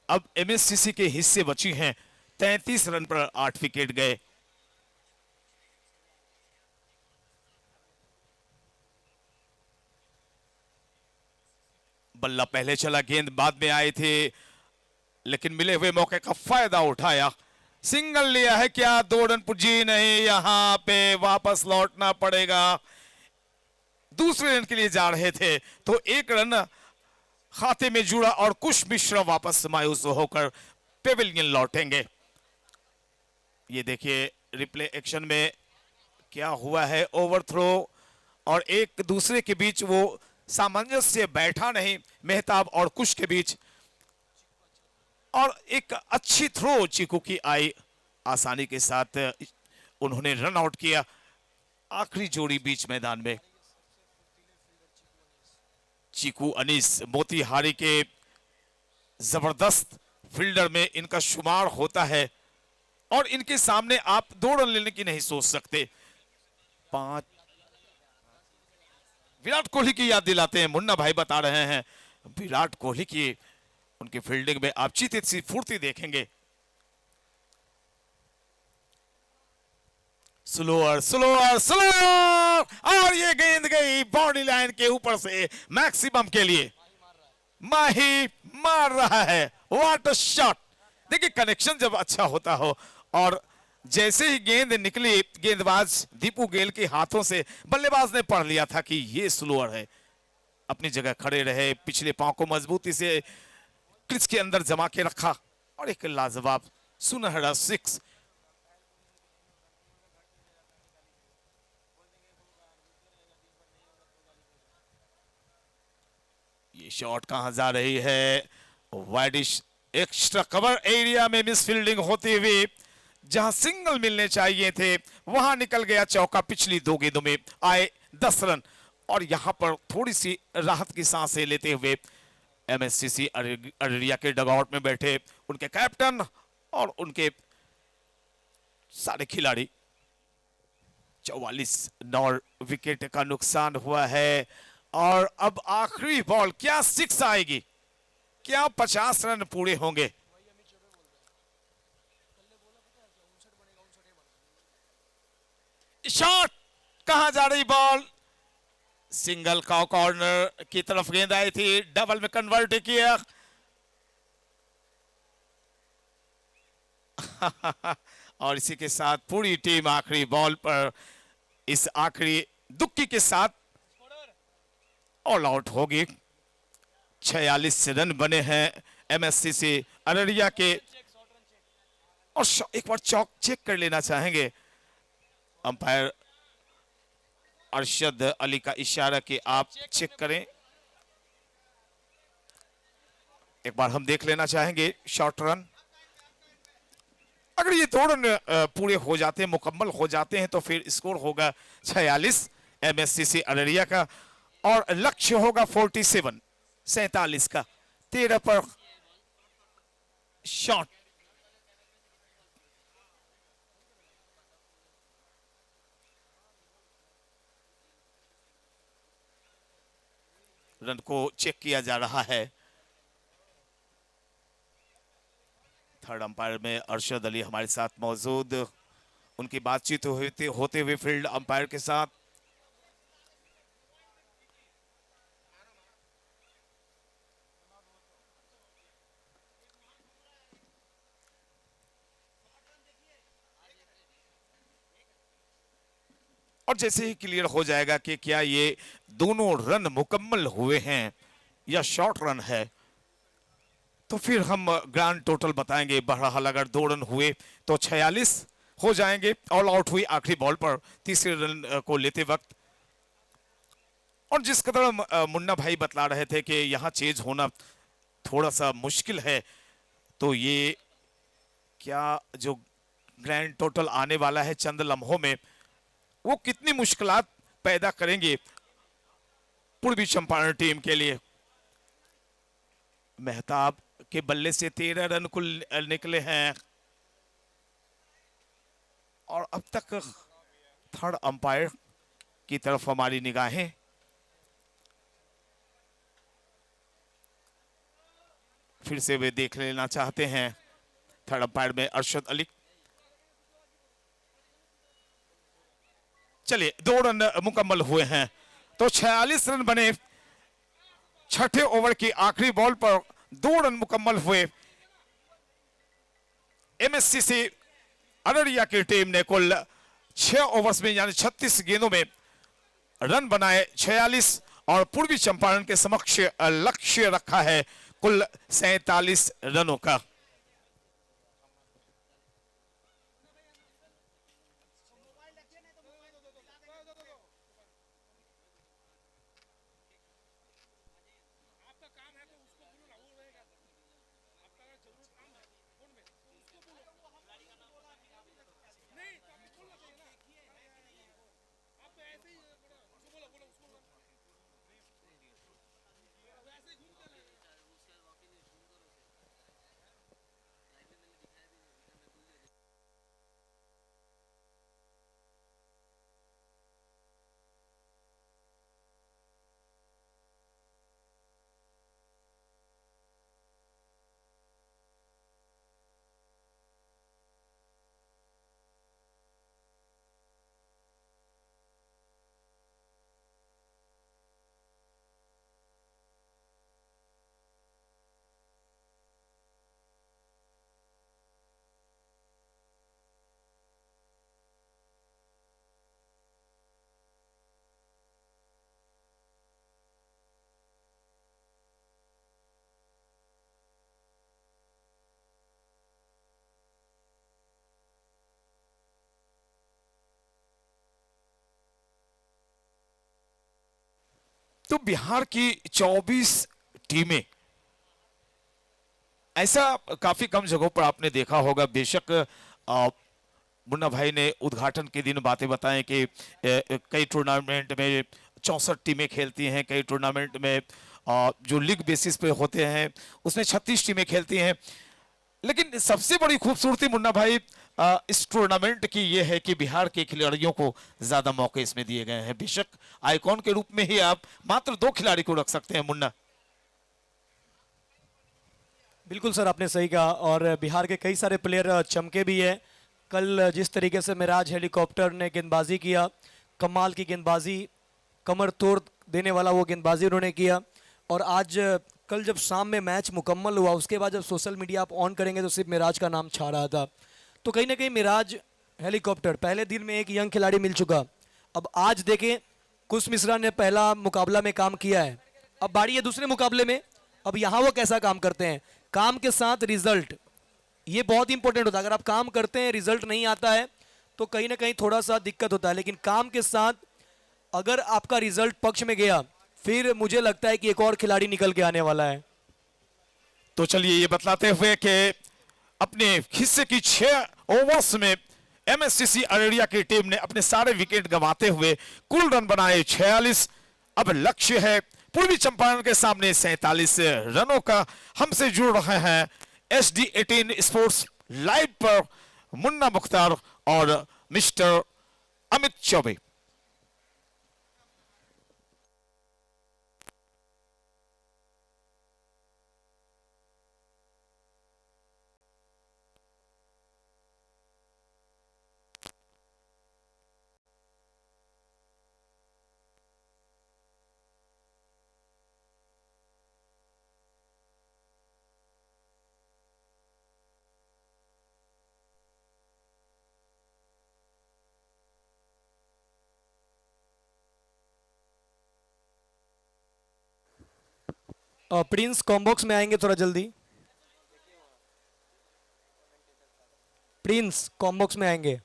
अब एमएससीसी के हिस्से बची हैं। 33 रन पर 8 विकेट गए। बल्ला पहले चला, गेंद बाद में आए थे, लेकिन मिले हुए मौके का फायदा उठाया। सिंगल लिया है क्या? 2 रन जी नहीं, यहां पे वापस लौटना पड़ेगा। दूसरे रन के लिए जा रहे थे तो 1 रन खाते में जुड़ा और कुश मिश्रा वापस मायूस होकर पेविलियन लौटेंगे। ये देखिए रिप्ले एक्शन में क्या हुआ है। ओवरथ्रो और एक दूसरे के बीच वो सामंजस्य बैठा नहीं, मेहताब और कुश के बीच। और एक अच्छी थ्रो चीकू की आई, आसानी के साथ उन्होंने रन आउट किया। आखिरी जोड़ी बीच मैदान में चीकू अनीस मोतिहारी के जबरदस्त फील्डर में इनका शुमार होता है और इनके सामने आप 2 रन लेने की नहीं सोच सकते। 5 विराट कोहली की याद दिलाते हैं, मुन्ना भाई बता रहे हैं विराट कोहली की उनकी फील्डिंग में आप चीते सी फुर्ती देखेंगे। स्लोअर स्लोअर स्लोअर और ये गेंद गई बाउंड्री लाइन के ऊपर से मैक्सिमम के लिए। माही मार रहा है, व्हाट अ शॉट। देखिए कनेक्शन जब अच्छा होता हो और जैसे ही गेंद निकली गेंदबाज दीपू गेल के हाथों से, बल्लेबाज ने पढ़ लिया था कि ये स्लोअर है। अपनी जगह खड़े रहे, पिछले पांव को मजबूती से क्रीज के अंदर जमा के रखा और एक लाजवाब सुनहरा 6। ये शॉट कहां जा रही है, वाइडिश एक्स्ट्रा कवर एरिया में मिस फील्डिंग होती हुई, जहां सिंगल मिलने चाहिए थे वहां निकल गया चौका। पिछली 2 गेंदों में आए 10 रन और यहां पर थोड़ी सी राहत की सांसें लेते हुए एमएससीसी अररिया के डगआउट में बैठे उनके कैप्टन और उनके सारे खिलाड़ी। 44 नॉर विकेट का नुकसान हुआ है और अब आखिरी बॉल, क्या 6 आएगी, क्या 50 रन पूरे होंगे। शॉट कहां जा रही बॉल, सिंगल का कॉर्नर की तरफ गेंद आई थी, डबल में कन्वर्ट किया। और इसी के साथ पूरी टीम आखिरी बॉल पर इस आखिरी दुक्की के साथ ऑल आउट होगी। 46 रन बने हैं एमएससीसी अररिया के। और एक बार चौक चेक कर लेना चाहेंगे अंपायर अरशद अली का इशारा कि आप चेक करें। एक बार हम देख लेना चाहेंगे शॉर्ट रन। अगर ये 2 रन पूरे हो जाते हैं, मुकम्मल हो जाते हैं, तो फिर स्कोर होगा 46 एमएससीसी अररिया का और लक्ष्य होगा 47 का। 13 पर शॉट। रन को चेक किया जा रहा है। थर्ड अंपायर में अरशद अली हमारे साथ मौजूद, उनकी बातचीत होते हुए फील्ड अंपायर के साथ। और जैसे ही क्लियर हो जाएगा कि क्या ये दोनों रन मुकम्मल हुए हैं या शॉर्ट रन है, तो फिर हम ग्रांड टोटल बताएंगे। बहरहाल अगर 2 रन हुए तो 46 हो जाएंगे। ऑल आउट हुई आखिरी बॉल पर तीसरे रन को लेते वक्त। और जिस कदर मुन्ना भाई बतला रहे थे कि यहाँ चेज होना थोड़ा सा मुश्किल है, तो ये क्या जो ग्रैंड टोटल आने वाला है चंद लम्हों में, वो कितनी मुश्किलात पैदा करेंगे पूर्वी चंपारण टीम के लिए। मेहताब के बल्ले से 13 रन कुल निकले हैं और अब तक थर्ड अंपायर की तरफ हमारी निगाहें। फिर से वे देख लेना चाहते हैं। थर्ड अंपायर में अरशद अली। चलिए 2 रन मुकम्मल हुए हैं तो 46 रन बने। छठे ओवर की आखिरी बॉल पर 2 रन मुकम्मल हुए। एमएससीसी अररिया की टीम ने कुल 6 ओवर्स में यानी 36 गेंदों में रन बनाए 46 और पूर्वी चंपारण के समक्ष लक्ष्य रखा है कुल 47 रनों का। तो बिहार की 24 टीमें, ऐसा काफी कम जगहों पर आपने देखा होगा। बेशक मुन्ना भाई ने उद्घाटन के दिन बातें बताएं कि कई टूर्नामेंट में 64 टीमें खेलती हैं, कई टूर्नामेंट में जो लीग बेसिस पे होते हैं उसमें 36 टीमें खेलती हैं। लेकिन सबसे बड़ी खूबसूरती मुन्ना भाई इस टूर्नामेंट की यह है कि बिहार के खिलाड़ियों को ज्यादा मौके इसमें दिए गए हैं। बेशक आइकॉन के रूप में ही आप मात्र 2 खिलाड़ी को रख सकते हैं मुन्ना। बिल्कुल सर, आपने सही कहा, और बिहार के कई सारे प्लेयर चमके भी है। कल जिस तरीके से मिराज हेलीकॉप्टर ने गेंदबाजी किया, कमाल की गेंदबाजी, कमर तोड़ देने वाला वो गेंदबाजी उन्होंने किया। और आज कल जब शाम में मैच मुकम्मल हुआ, उसके बाद जब सोशल मीडिया आप ऑन करेंगे तो सिर्फ मिराज का नाम छा रहा था। तो कहीं ना कहीं मिराज हेलीकॉप्टर पहले दिन में एक यंग खिलाड़ी मिल चुका। अब आज देखें, कुश मिश्रा ने पहला मुकाबला में काम किया है, अब बारी है दूसरे मुकाबले में। अब यहाँ वो कैसा काम करते हैं, काम के साथ रिजल्ट, ये बहुत इंपॉर्टेंट होता है। अगर आप काम करते हैं, रिजल्ट नहीं आता है तो कहीं ना कहीं थोड़ा सा दिक्कत होता है, लेकिन काम के साथ अगर आपका रिजल्ट पक्ष में गया, फिर मुझे लगता है कि एक और खिलाड़ी निकल के आने वाला है। तो चलिए ये बतलाते हुए कि अपने हिस्से की 6 ओवर्स में एमएससीसी अररिया की टीम ने अपने सारे विकेट गंवाते हुए कुल रन बनाए 46। अब लक्ष्य है पूर्वी चंपारण के सामने 47 रनों का। हमसे जुड़ रहे हैं SD18 स्पोर्ट्स लाइव पर मुन्ना मुख्तार और mister Amit Choubey. Prince combox में आएंगे थोड़ा जल्दी, प्रिंस कॉम्बॉक्स में आएंगे।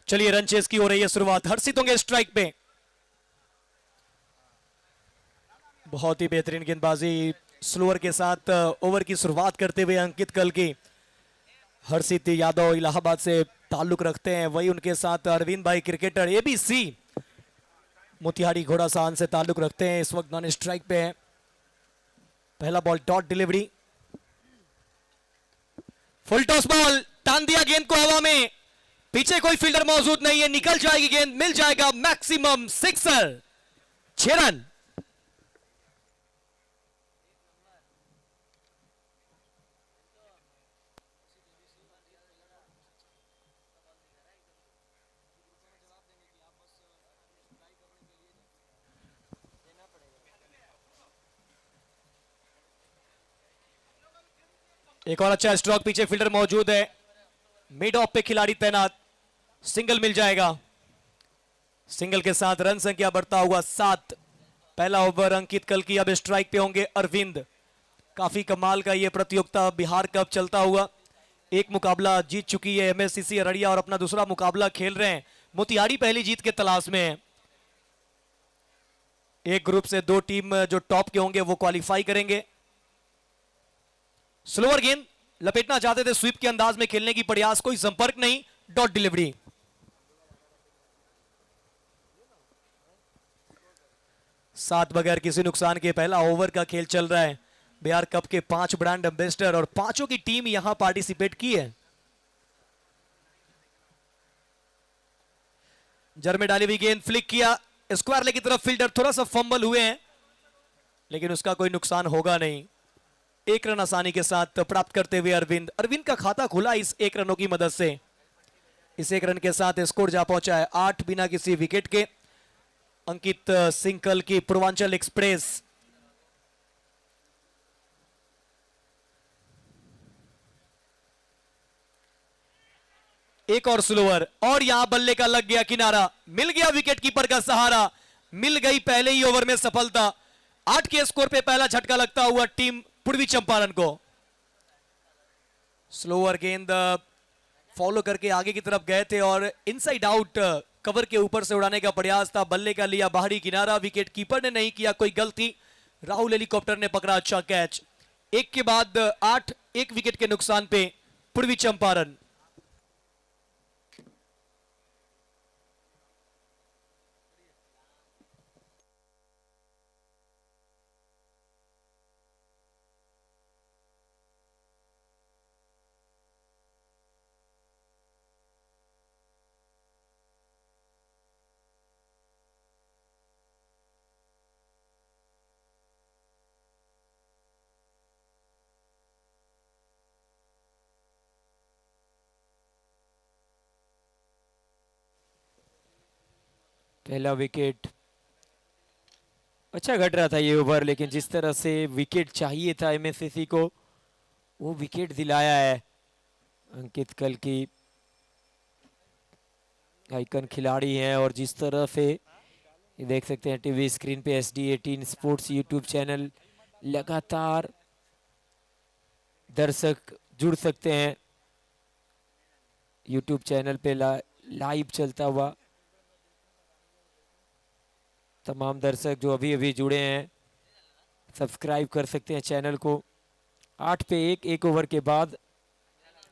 चलिए रन चेस की हो रही है शुरुआत, हर्षित होंगे स्ट्राइक पे। बहुत ही बेहतरीन गेंदबाजी स्लोअर के साथ ओवर की शुरुआत करते हुए अंकित कल की। हर्षित यादव इलाहाबाद से ताल्लुक रखते हैं, वही उनके साथ अरविंद भाई क्रिकेटर ABC मोतिहारी घोड़ासान से ताल्लुक रखते हैं। इस वक्त नॉन स्ट्राइक पे है। पहला ball dot delivery, full toss ball, टान दिया गेंद को हवा में, पीछे कोई फील्डर मौजूद नहीं है, निकल जाएगी गेंद, मिल जाएगा मैक्सिमम सिक्सर, 6 रन। एक और अच्छा स्ट्रोक, पीछे फील्डर मौजूद है, मिड ऑफ पे खिलाड़ी तैनात, सिंगल मिल जाएगा। सिंगल के साथ रन संख्या बढ़ता हुआ 7। पहला ओवर अंकित कल की, अब स्ट्राइक पे होंगे अरविंद। काफी कमाल का ये प्रतियोगिता बिहार कप चलता हुआ, एक मुकाबला जीत चुकी है MSCC अररिया और अपना दूसरा मुकाबला खेल रहे हैं। मोतिहारी पहली जीत के तलाश में है। एक ग्रुप से 2 टीम जो टॉप के होंगे वो क्वालिफाई करेंगे। स्लोअर गेंद लपेटना चाहते थे, स्वीप के अंदाज में खेलने की प्रयास, कोई संपर्क नहीं, डॉट डिलीवरी। सात बगैर किसी नुकसान के पहला ओवर का खेल चल रहा है। बिहार कप के 5 ब्रांड एम्बेसडर और 5 की टीम यहां पार्टिसिपेट की है। जर में डाली हुई गेंद फ्लिक किया, स्क्वायर लेग की तरफ, फील्डर थोड़ा सा फंबल हुए हैं, लेकिन उसका कोई नुकसान होगा नहीं। एक रन आसानी के साथ प्राप्त करते हुए अरविंद, अरविंद का खाता खुला इस एक रनों की मदद से। इस एक रन के साथ स्कोर जा पहुंचा है 8 बिना किसी विकेट के। अंकित सिंकल की पूर्वांचल एक्सप्रेस एक और स्लोअर, और यहां बल्ले का लग गया किनारा, मिल गया विकेट कीपर का सहारा, मिल गई पहले ही ओवर में सफलता। 8 के स्कोर पे पहला झटका लगता हुआ टीम पूर्वी चंपारण को। स्लोअर गेंद फॉलो करके आगे की तरफ गए थे और इनसाइड आउट कवर के ऊपर से उड़ाने का प्रयास था। बल्ले का लिया बाहरी किनारा, विकेट कीपर ने नहीं किया कोई गलती, राहुल हेलीकॉप्टर ने पकड़ा अच्छा कैच। एक के बाद 8, 1 विकेट के नुकसान पे पूर्वी चंपारण। पहला विकेट अच्छा घट रहा था ये ओवर, लेकिन जिस तरह से विकेट चाहिए था एमएससीसी को वो विकेट दिलाया है। अंकित कल की आइकन खिलाड़ी हैं और जिस तरह से ये देख सकते हैं टीवी स्क्रीन पे SD18 स्पोर्ट्स यूट्यूब चैनल लगातार दर्शक जुड़ सकते हैं यूट्यूब चैनल पे लाइव चलता हुआ। तमाम दर्शक जो अभी अभी जुड़े हैं सब्सक्राइब कर सकते हैं चैनल को। 8 पे 1, 1 ओवर के बाद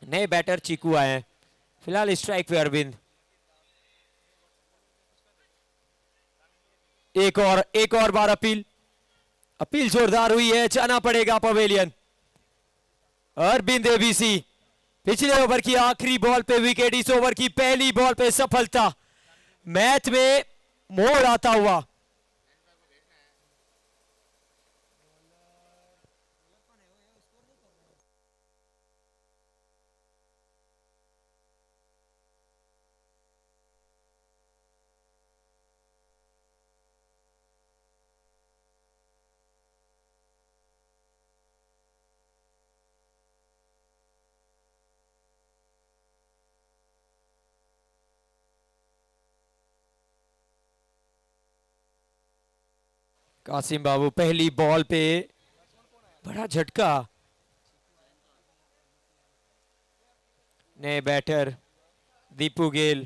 नए बैटर चीकू आए हैं। फिलहाल स्ट्राइक पे अरविंद। एक और बार अपील जोरदार हुई है, जाना पड़ेगा पवेलियन। अरविंद एबीसी पिछले ओवर की आखिरी बॉल पे विकेट, इस ओवर की पहली बॉल पे सफलता, मैच में मोड़ आता हुआ। कासिम बाबू पहली बॉल पे बड़ा झटका। नए बैटर दीपू गेल,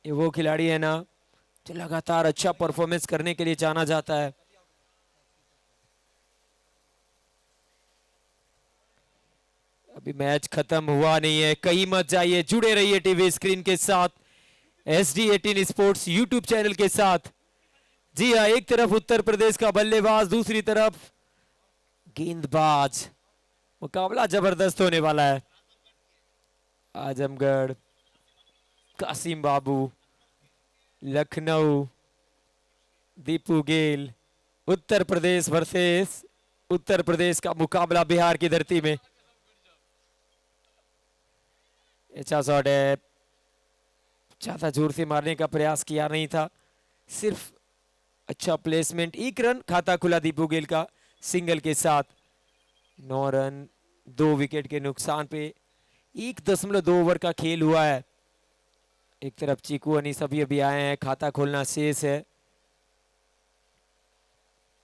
ये वो खिलाड़ी है ना जो लगातार अच्छा परफॉर्मेंस करने के लिए जाना जाता है। अभी मैच खत्म हुआ नहीं है, कहीं मत जाइए, जुड़े रहिए टीवी स्क्रीन के साथ, SD18 स्पोर्ट्स यूट्यूब चैनल के साथ। जी हाँ, एक तरफ उत्तर प्रदेश का बल्लेबाज, दूसरी तरफ गेंदबाज, मुकाबला जबरदस्त होने वाला है। आजमगढ़, कासिम बाबू, लखनऊ, दीपू गेल, उत्तर प्रदेश वर्सेस उत्तर प्रदेश का मुकाबला बिहार की धरती में। अच्छा शॉट है, ज्यादा जोर से मारने का प्रयास किया नहीं था, सिर्फ अच्छा प्लेसमेंट। 1 रन, खाता खुला दीपू गेल का सिंगल के साथ। 9 रन 2 विकेट के नुकसान पे 1.2 ओवर का खेल हुआ है। एक तरफ चीकू अनीस अभी आए हैं, खाता खोलना शेष है।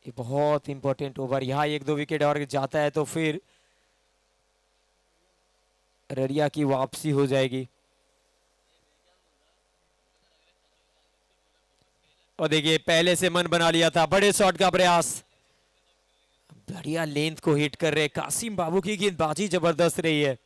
ये बहुत इंपॉर्टेंट ओवर, यहाँ 1-2 विकेट और जाता है तो फिर अररिया की वापसी हो जाएगी। और देखिए पहले से मन बना लिया था, बड़े शॉट का प्रयास, बढ़िया लेंथ को हिट कर रहे कासिम बाबू की गेंदबाजी जबरदस्त रही है।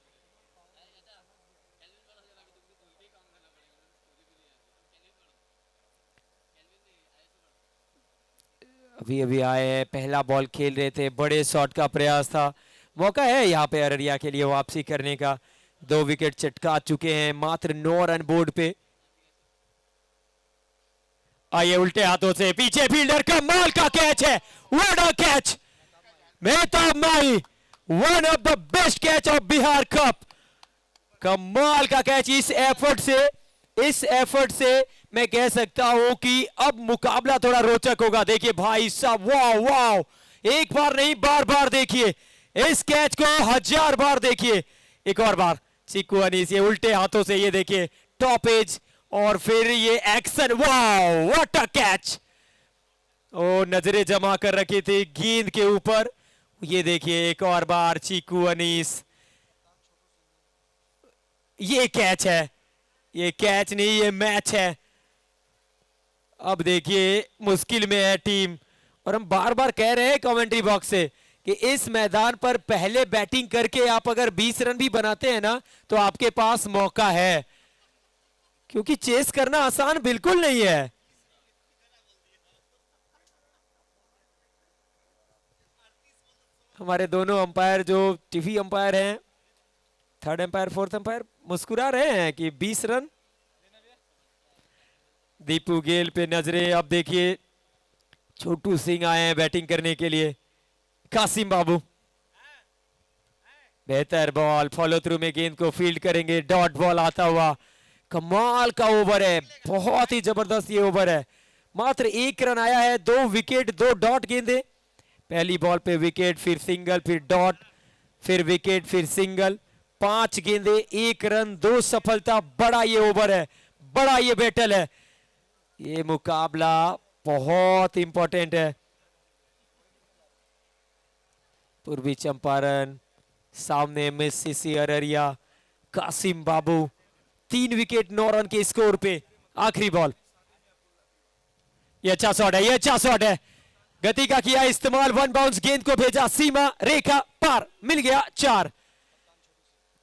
अभी आए हैं, पहला बॉल खेल रहे थे, बड़े शॉट का प्रयास था, मौका है यहाँ पे अररिया के लिए वापसी करने का। 2 विकेट चटका चुके हैं, मात्र 9 रन बोर्ड पे। आइए उल्टे हाथों से पीछे फील्डर, कमाल का कैच है, what a catch, Mehtab Mahi, one of the best catch of Bihar cup. कमाल का कैच। इस एफर्ट से मैं कह सकता हूं कि अब मुकाबला थोड़ा रोचक होगा। देखिए भाई साहब, वाह वाह, एक बार नहीं बार बार देखिए इस कैच को, 1000 बार देखिए। एक और बार चिक्कू अनीस, ये उल्टे हाथों से, ये देखिए टॉप एज, और फिर ये एक्शन, वाह व्हाट अ कैच। ओ नजरें जमा कर रखी थी गेंद के ऊपर। ये देखिए एक और बार चिक्कू अनीस, ये कैच है, ये कैच नहीं ये मैच है। अब देखिए मुश्किल में है टीम, और हम बार बार कह रहे हैं कमेंट्री बॉक्स से कि इस मैदान पर पहले बैटिंग करके आप अगर 20 रन भी बनाते हैं ना तो आपके पास मौका है, क्योंकि चेस करना आसान बिल्कुल नहीं है। हमारे दोनों अंपायर जो टीवी अंपायर हैं, थर्ड अंपायर फोर्थ अंपायर, मुस्कुरा रहे हैं कि 20 रन। दीपू गेल पे नजरें। अब देखिए छोटू सिंह आए हैं बैटिंग करने के लिए। कासिम बाबू, बेहतर बॉल, फॉलो थ्रू में गेंद को फील्ड करेंगे, डॉट बॉल आता हुआ। कमाल का ओवर है, बहुत ही जबरदस्त ये ओवर है। मात्र 1 रन आया है, 2 विकेट 2 डॉट गेंदे। पहली बॉल पे विकेट, फिर सिंगल, फिर डॉट, फिर विकेट, फिर सिंगल। 5 गेंदे 1 रन 2 सफलता। बड़ा ये ओवर है, बड़ा ये बैटल है। ये मुकाबला बहुत इंपॉर्टेंट है। पूर्वी चंपारण, सामने एमएससीसी अररिया, कासिम बाबू, 3 विकेट 9 रन के स्कोर पे। आखिरी बॉल, ये अच्छा शॉट है, ये अच्छा शॉट है, गति का किया इस्तेमाल, 1 बाउंस, गेंद को भेजा सीमा रेखा पार, मिल गया 4।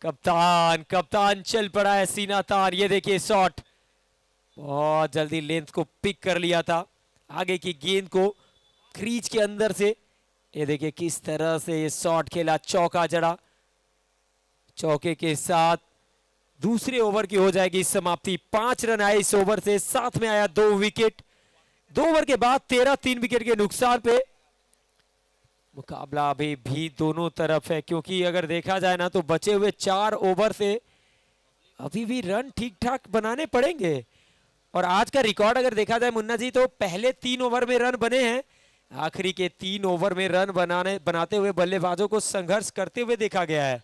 कप्तान चल पड़ा है सीना तान। ये देखिए शॉट, बहुत जल्दी लेंथ को पिक कर लिया था, आगे की गेंद को क्रीज के अंदर से। ये देखिए किस तरह से ये शॉट खेला, चौका जड़ा। चौके के साथ दूसरे ओवर की हो जाएगी समाप्ति। 5 रन आए इस ओवर से, साथ में आया 2 विकेट। 2 ओवर के बाद 13 3 विकेट के नुकसान पे मुकाबला अभी भी दोनों तरफ है, क्योंकि अगर देखा जाए ना तो बचे हुए 4 ओवर से अभी भी रन ठीक ठाक बनाने पड़ेंगे। और आज का रिकॉर्ड अगर देखा जाए मुन्ना जी, तो पहले 3 ओवर में रन बने हैं, आखिरी के 3 ओवर में रन बनाते हुए बल्लेबाजों को संघर्ष करते हुए देखा गया है।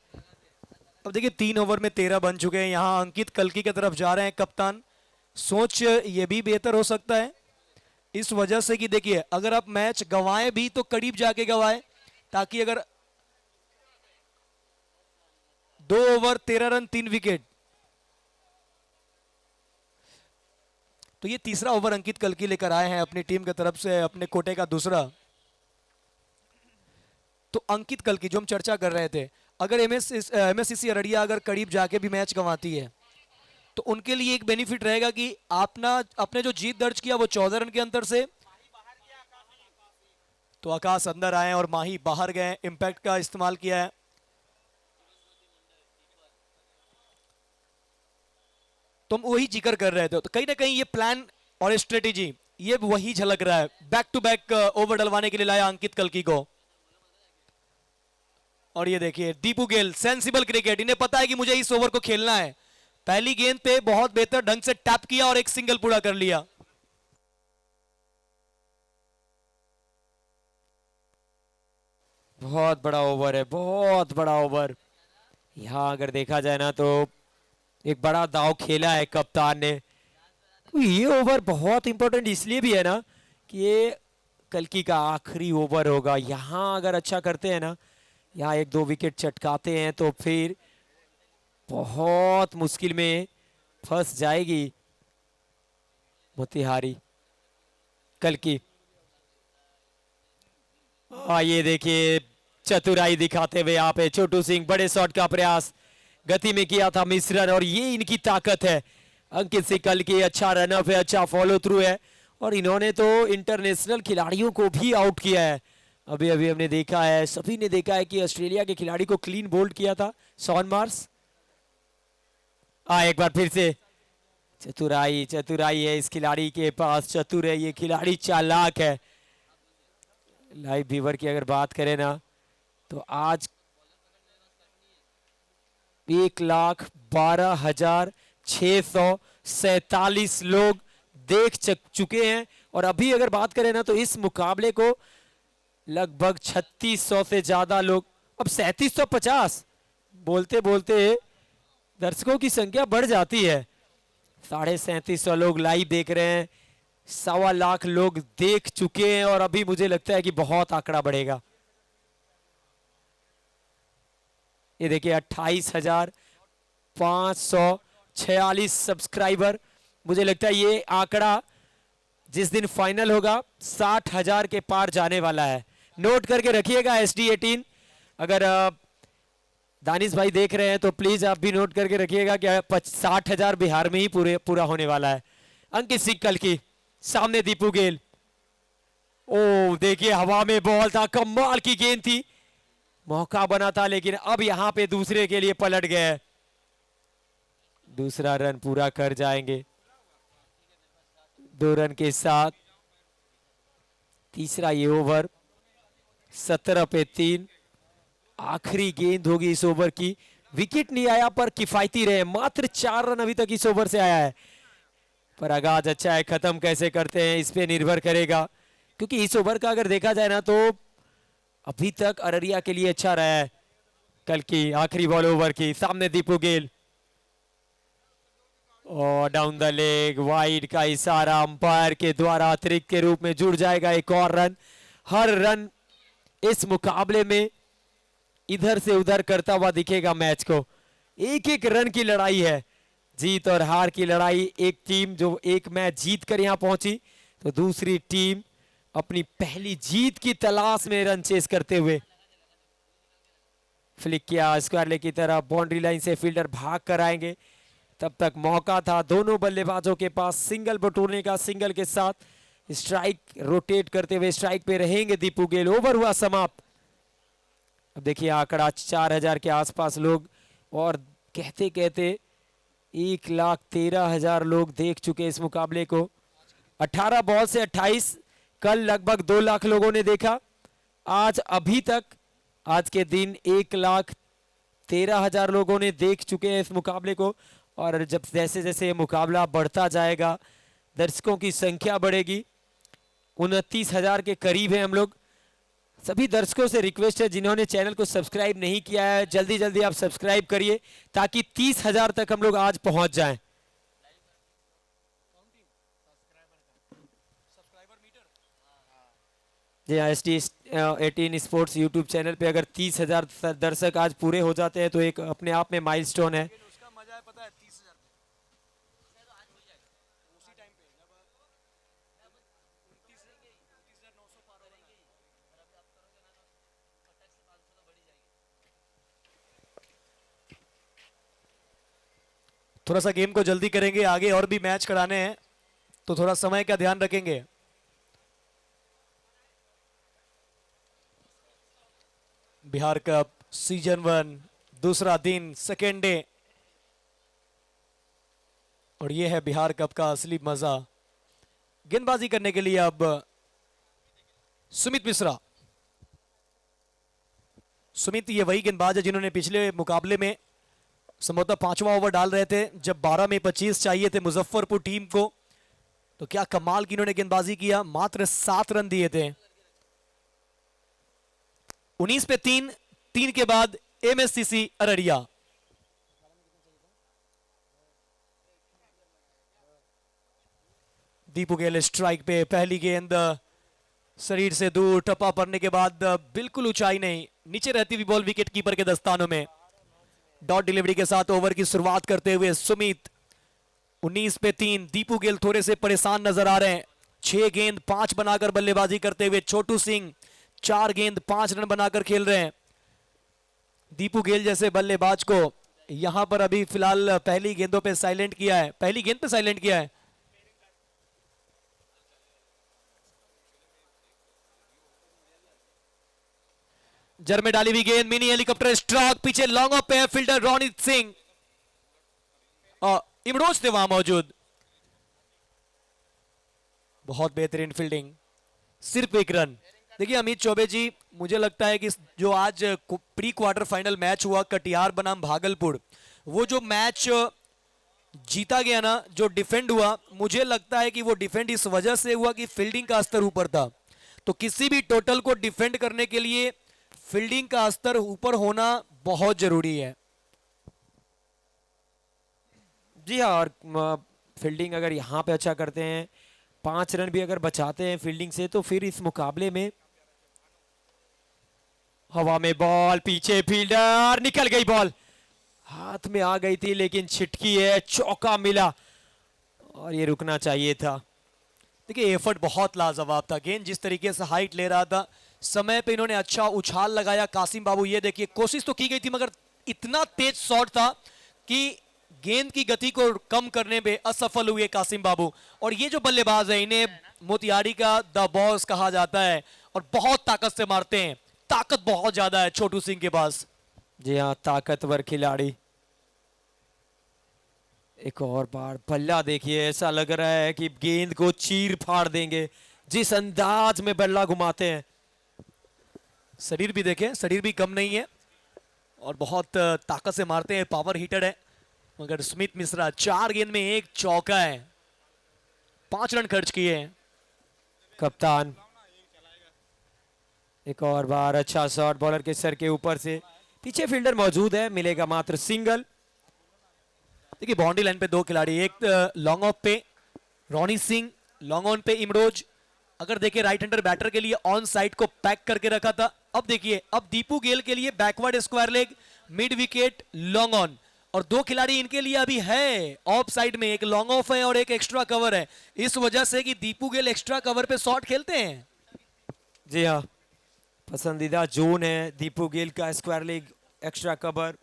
अब देखिए 3 ओवर में 13 बन चुके हैं। यहाँ अंकित कल्की की तरफ जा रहे हैं कप्तान। सोच ये भी बेहतर हो सकता है इस वजह से कि देखिए अगर आप मैच गंवाएं भी तो करीब जाके गंवाएं, ताकि अगर 2 ओवर 13 रन 3 विकेट, तो ये तीसरा ओवर अंकित कल्की लेकर आए हैं अपनी टीम की तरफ से, अपने कोटे का दूसरा। तो अंकित कल्की जो हम चर्चा कर रहे थे, अगर एमएससीसी अररिया अगर करीब जाके भी मैच गंवाती है तो उनके लिए एक बेनिफिट रहेगा कि अपने जो जीत दर्ज किया वो 14 रन के अंतर से, तो आकाश अंदर आए और माही बाहर गए, इंपैक्ट का इस्तेमाल किया है। तो हम वही जिक्र कर रहे थे, तो कहीं ना कहीं ये प्लान और स्ट्रेटेजी ये वही झलक रहा है। बैक टू बैक ओवर डलवाने के लिए लाया अंकित कल्की को। और ये देखिए दीपू गेल, सेंसिबल क्रिकेट, इन्हें पता है कि मुझे इस ओवर को खेलना है। पहली गेंद पे बहुत बेहतर ढंग से टैप किया और एक सिंगल पूरा कर लिया। बहुत बड़ा ओवर है, बहुत बड़ा ओवर। यहां अगर देखा जाए ना तो एक बड़ा दाव खेला है कप्तान ने। ये ओवर बहुत इंपॉर्टेंट इसलिए भी है ना कि ये कल्की का आखिरी ओवर होगा। यहां अगर अच्छा करते हैं ना, यहाँ 1-2 विकेट चटकाते हैं तो फिर बहुत मुश्किल में फंस जाएगी मोतिहारी। कल्की, ये देखिए चतुराई दिखाते हुए यहाँ पे छोटू सिंह, बड़े शॉट का प्रयास गति में किया था मिश्रण, और ये इनकी ताकत है। अंकित सिंह कल्की अच्छा रनअप है, अच्छा फॉलो थ्रू है, और इन्होंने तो इंटरनेशनल खिलाड़ियों को भी आउट किया है। अभी अभी हमने देखा है, सभी ने देखा है कि ऑस्ट्रेलिया के खिलाड़ी को क्लीन बोल्ड किया था शॉन मार्स। एक बार फिर से चतुराई चतुराई है इस खिलाड़ी के पास, चतुर है ये खिलाड़ी, चालाक है। लाइव व्यूवर की अगर बात करें ना तो आज 1,12,647 लोग देख चुके हैं। और अभी अगर बात करें ना तो इस मुकाबले को लगभग 3600 से ज्यादा लोग, अब 3750 बोलते बोलते दर्शकों की संख्या बढ़ जाती है। 3750 लोग लाइव देख रहे हैं, 1.25 लाख लोग देख चुके हैं और अभी मुझे लगता है कि बहुत आंकड़ा बढ़ेगा। ये देखिए 28,546 सब्सक्राइबर। मुझे लगता है ये आंकड़ा जिस दिन फाइनल होगा 60,000 के पार जाने वाला है। नोट करके रखिएगा SD18। अगर दानिश भाई देख रहे हैं तो प्लीज आप भी नोट करके रखिएगा कि 60,000 बिहार में ही पूरा होने वाला है। अंकित सिंह कल की सामने दीपू गेल। ओ देखिए हवा में बॉल था, कमाल की गेंद थी, मौका बना था लेकिन अब यहां पे दूसरे के लिए पलट गए। दूसरा रन पूरा कर जाएंगे 2 रन के साथ। तीसरा ये ओवर 17 पे 3, आखिरी गेंद होगी इस ओवर की। विकेट नहीं आया पर किफायती रहे, मात्र 4 रन अभी तक इस ओवर से आया है। पर आगाज अच्छा है, खत्म कैसे करते हैं इस पे निर्भर करेगा, क्योंकि इस ओवर का अगर देखा जाए ना तो अभी तक अररिया के लिए अच्छा रहा है। कल की आखिरी बॉल ओवर की, सामने दीपू गेल और डाउन द लेग, वाइड का इशारा अंपायर के द्वारा अतिरिक्त के रूप में जुड़ जाएगा एक और रन। हर रन इस मुकाबले में इधर से उधर करता हुआ दिखेगा मैच को। एक एक रन की लड़ाई है, जीत और हार की लड़ाई। एक टीम जो एक मैच जीत कर यहां पहुंची तो दूसरी टीम अपनी पहली जीत की तलाश में रन चेस करते हुए। फ्लिक किया स्क्वायर लेग की तरफ, बाउंड्री लाइन से फील्डर भाग कर आएंगे, तब तक मौका था दोनों बल्लेबाजों के पास सिंगल बटोरने का। सिंगल के साथ स्ट्राइक रोटेट करते हुए स्ट्राइक पे रहेंगे दीपू गेल। ओवर हुआ समाप्त। अब देखिए आंकड़ा 4,000 के आसपास लोग, और कहते कहते 1,13,000 लोग देख चुके इस मुकाबले को। 18 बॉल से 28, कल लगभग 2 लाख लोगों ने देखा। आज अभी तक आज के दिन 1,13,000 लोगों ने देख चुके हैं इस मुकाबले को। और जब जैसे जैसे ये मुकाबला बढ़ता जाएगा दर्शकों की संख्या बढ़ेगी। 29,000 के करीब है हम लोग। सभी दर्शकों से रिक्वेस्ट है जिन्होंने चैनल को सब्सक्राइब नहीं किया है जल्दी जल्दी आप सब्सक्राइब करिए ताकि 30,000 तक हम लोग आज पहुंच जाएं। जी हाँ, SD18 स्पोर्ट्स यूट्यूब चैनल पे अगर 30,000 दर्शक आज पूरे हो जाते हैं तो एक अपने आप में माइलस्टोन है। उसका मजा है पता है 30,000 उसी टाइम पे जब 29,900 पार होगा ना। थोड़ा सा गेम को जल्दी करेंगे, आगे और भी मैच कराने हैं तो थोड़ा समय का ध्यान रखेंगे। बिहार कप सीजन 1 दूसरा दिन, सेकेंड डे, और यह है बिहार कप का असली मजा। गेंदबाजी करने के लिए अब सुमित मिश्रा। सुमित ये वही गेंदबाज है जिन्होंने पिछले मुकाबले में संभवतः 5वां ओवर डाल रहे थे जब 12 में 25 चाहिए थे मुजफ्फरपुर टीम को, तो क्या कमाल की इन्होंने गेंदबाजी किया, मात्र 7 रन दिए थे। 19 पे 3, 3 के बाद MSCC अररिया। दीपू गेल स्ट्राइक पे, पहली गेंद शरीर से दूर, टप्पा पड़ने के बाद बिल्कुल ऊंचाई नहीं, नीचे रहती हुई बॉल विकेट कीपर के दस्तानों में। डॉट डिलीवरी के साथ ओवर की शुरुआत करते हुए सुमित। 19 पे 3, दीपू गेल थोड़े से परेशान नजर आ रहे हैं। 6 गेंद 5 बनाकर बल्लेबाजी करते हुए छोटू सिंह 4 गेंद 5 रन बनाकर खेल रहे हैं। दीपू गेल जैसे बल्लेबाज को यहां पर अभी फिलहाल पहली गेंदों पे साइलेंट किया है, पहली गेंद पे साइलेंट किया है। जर में डाली हुई गेंद, मिनी हेलीकॉप्टर स्ट्रोक, पीछे लॉन्ग ऑफ पे है फील्डर रोनित सिंह और इमरोज थे वहां मौजूद। बहुत बेहतरीन फील्डिंग, सिर्फ एक रन। देखिए अमित चौबे जी, मुझे लगता है कि जो आज प्री क्वार्टर फाइनल मैच हुआ कटिहार बनाम भागलपुर, वो जो मैच जीता गया ना, जो डिफेंड हुआ, मुझे लगता है कि वो डिफेंड इस वजह से हुआ कि फील्डिंग का स्तर ऊपर था। तो किसी भी टोटल को डिफेंड करने के लिए फील्डिंग का स्तर ऊपर होना बहुत जरूरी है। जी हाँ, और फील्डिंग अगर यहाँ पे अच्छा करते हैं, 5 रन भी अगर बचाते हैं फील्डिंग से, तो फिर इस मुकाबले में हवा में बॉल, पीछे फील्डर, निकल गई बॉल, हाथ में आ गई थी लेकिन छिटकी है, चौका मिला और ये रुकना चाहिए था। देखिए एफर्ट बहुत लाजवाब था, गेंद जिस तरीके से हाइट ले रहा था, समय पे इन्होंने अच्छा उछाल लगाया। कासिम बाबू, ये देखिए कोशिश तो की गई थी मगर इतना तेज शॉट था कि गेंद की गति को कम करने में असफल हुए कासिम बाबू। और ये जो बल्लेबाज है, इन्हें मोतिहारी का द बॉस कहा जाता है और बहुत ताकत से मारते हैं, ताकत बहुत ज्यादा है छोटू सिंह के पास। जी हाँ, ताकतवर खिलाड़ी। एक और बार बल्ला देखिए, ऐसा लग रहा है कि गेंद को चीर फाड़ देंगे जिस अंदाज में बल्ला घुमाते हैं। शरीर भी देखें, शरीर भी कम नहीं है और बहुत ताकत से मारते हैं, पावर हिटर है। मगर स्मिथ मिश्रा 4 गेंद में 1 चौका है, 5 रन खर्च किए हैं। कप्तान, एक और बार अच्छा शॉट बॉलर के सर के ऊपर से, पीछे फील्डर मौजूद है, मिलेगा मात्र सिंगल। देखिए बाउंड्री लाइन पे 2 खिलाड़ी, एक लॉन्ग ऑफ पे रोनी सिंह, लॉन्ग ऑन पे इमरोज। अगर देखिए राइट हैंडर बैटर के लिए ऑन साइड को पैक करके रखा था। अब देखिए, अब दीपू गेल के लिए backward square leg, mid wicket, long on, और 2 खिलाड़ी इनके लिए अभी है ऑफ साइड में, एक लॉन्ग ऑफ है और एक एक्स्ट्रा कवर है, इस वजह से कि दीपू गेल एक्स्ट्रा कवर पे शॉट खेलते हैं। जी हाँ, पसंदीदा जोन है दीपू गेल का, स्क्वायर लेग, एक्स्ट्रा कवर।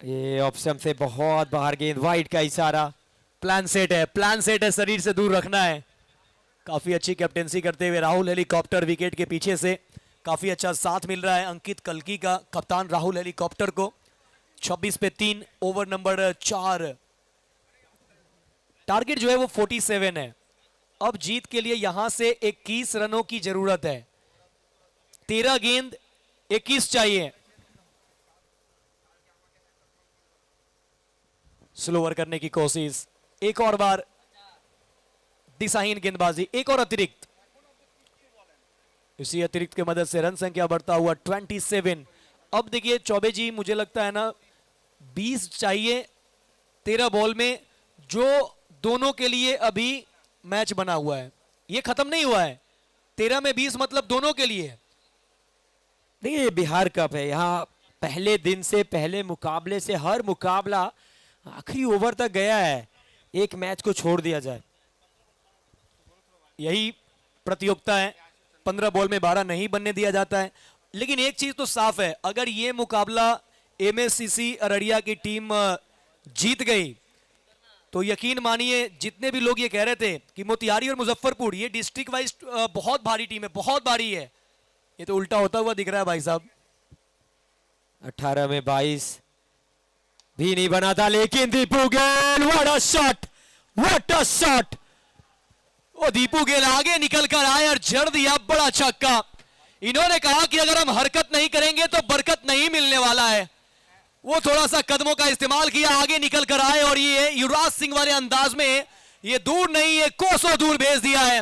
ये ऑप्शन से बहुत बाहर गेंद, वाइड का इशारा। प्लान सेट है, प्लान सेट है, शरीर से दूर रखना है। काफी अच्छी कैप्टेंसी करते हुए राहुल हेलीकॉप्टर विकेट के पीछे से काफी अच्छा साथ मिल रहा है अंकित कल्की का, कप्तान राहुल हेलीकॉप्टर को। 26 पे 3, ओवर नंबर 4। टारगेट जो है वो 47 है। अब जीत के लिए यहां से 21 रनों की जरूरत है। 13 गेंद 21 चाहिए। स्लोवर करने की कोशिश, एक और बार दिशाहीन गेंदबाजी, एक और अतिरिक्त। इसी अतिरिक्त की मदद से रन संख्या बढ़ता हुआ 27। अब देखिए चौबे जी, मुझे लगता है ना 20 चाहिए 13 बॉल में, जो दोनों के लिए अभी मैच बना हुआ है, ये खत्म नहीं हुआ है। 13 में 20 मतलब दोनों के लिए। देखिए ये बिहार कप है, यहाँ पहले दिन से, पहले मुकाबले से हर मुकाबला आखिरी ओवर तक गया है, एक मैच को छोड़ दिया जाए, यही प्रतियोगिता है। 15 बॉल में 12 नहीं बनने दिया जाता है। लेकिन एक चीज तो साफ है, अगर ये मुकाबला एमएससीसी अररिया की टीम जीत गई तो यकीन मानिए, जितने भी लोग ये कह रहे थे कि मोतिहारी और मुजफ्फरपुर ये डिस्ट्रिक्ट वाइज बहुत भारी टीम है, बहुत भारी है, ये तो उल्टा होता हुआ दिख रहा है भाई साहब। 18 में 22 भी नहीं बना था, लेकिन Deepu Gayle, what a shot, what a shot. वो दीपू गेल आगे निकल कर आए और जड़ दिया बड़ा छक्का। इन्होंने कहा कि अगर हम हरकत नहीं करेंगे तो बरकत नहीं मिलने वाला है। वो थोड़ा सा कदमों का इस्तेमाल किया, आगे निकल कर आए और ये युवराज सिंह वाले अंदाज में ये दूर नहीं, ये कोसों दूर भेज दिया है।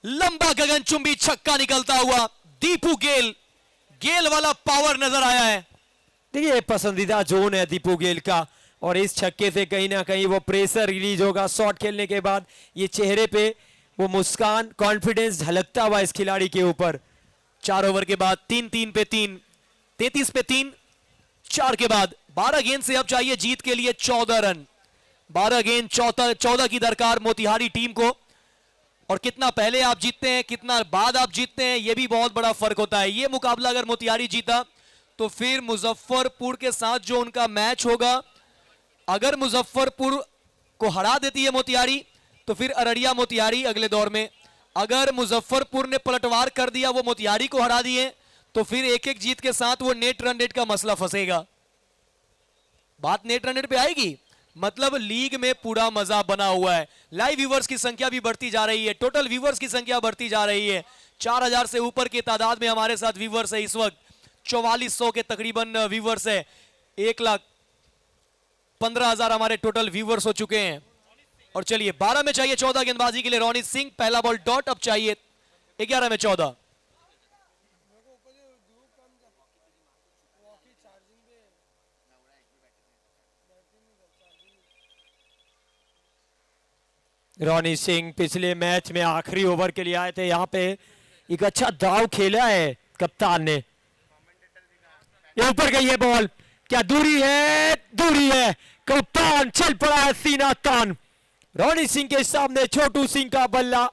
लंबा गगनचुंबी छक्का निकलता हुआ दीपू गेल, गेल वाला पावर नजर आया है। देखिए पसंदीदा जोन है दीपू गेल का, और इस छक्के से कहीं ना कहीं वो प्रेशर रिलीज होगा। शॉट खेलने के बाद ये चेहरे पे वो मुस्कान, कॉन्फिडेंस झलकता हुआ इस खिलाड़ी के ऊपर। 4 ओवर के बाद 3 पे 3, 33 पे 3, 4 के बाद 12 गेंद से अब चाहिए जीत के लिए 14 रन। 12 गेंद 14 की दरकार मोतिहारी टीम को। और कितना पहले आप जीतते हैं, कितना बाद आप जीतते हैं, यह भी बहुत बड़ा फर्क होता है। यह मुकाबला अगर मोतिहारी जीता तो फिर मुजफ्फरपुर के साथ जो उनका मैच होगा, अगर मुजफ्फरपुर को हरा देती है मोतिहारी तो फिर अररिया मोतिहारी अगले दौर में। अगर मुजफ्फरपुर ने पलटवार कर दिया, वो मोतिहारी को हरा दिए, तो फिर एक एक जीत के साथ वो नेट रन रेट का मसला फंसेगा। बात नेट रन रेट पे आएगी मतलब लीग में पूरा मजा बना हुआ है। लाइव व्यूवर्स की संख्या भी बढ़ती जा रही है, टोटल व्यूवर्स की संख्या बढ़ती जा रही है। 4000 से ऊपर की तादाद में हमारे साथ व्यूवर्स है इस वक्त। 4400 के तकरीबन व्यूवर्स है। 1,15,000 हमारे टोटल व्यूवर्स हो चुके हैं। और चलिए 12 में चाहिए 14 गेंदबाजी के लिए रोनित सिंह। पहला बॉल डॉट, अब चाहिए 11 में 14। रोनित सिंह पिछले मैच में आखिरी ओवर के लिए आए थे। यहाँ पे एक अच्छा दाव खेला है कप्तान ने। ये ऊपर गई है बॉल, क्या दूरी है? दूरी है। कप्तान चल पड़ा है सीना तान। रोनित सिंह के सामने छोटू सिंह का बल्ला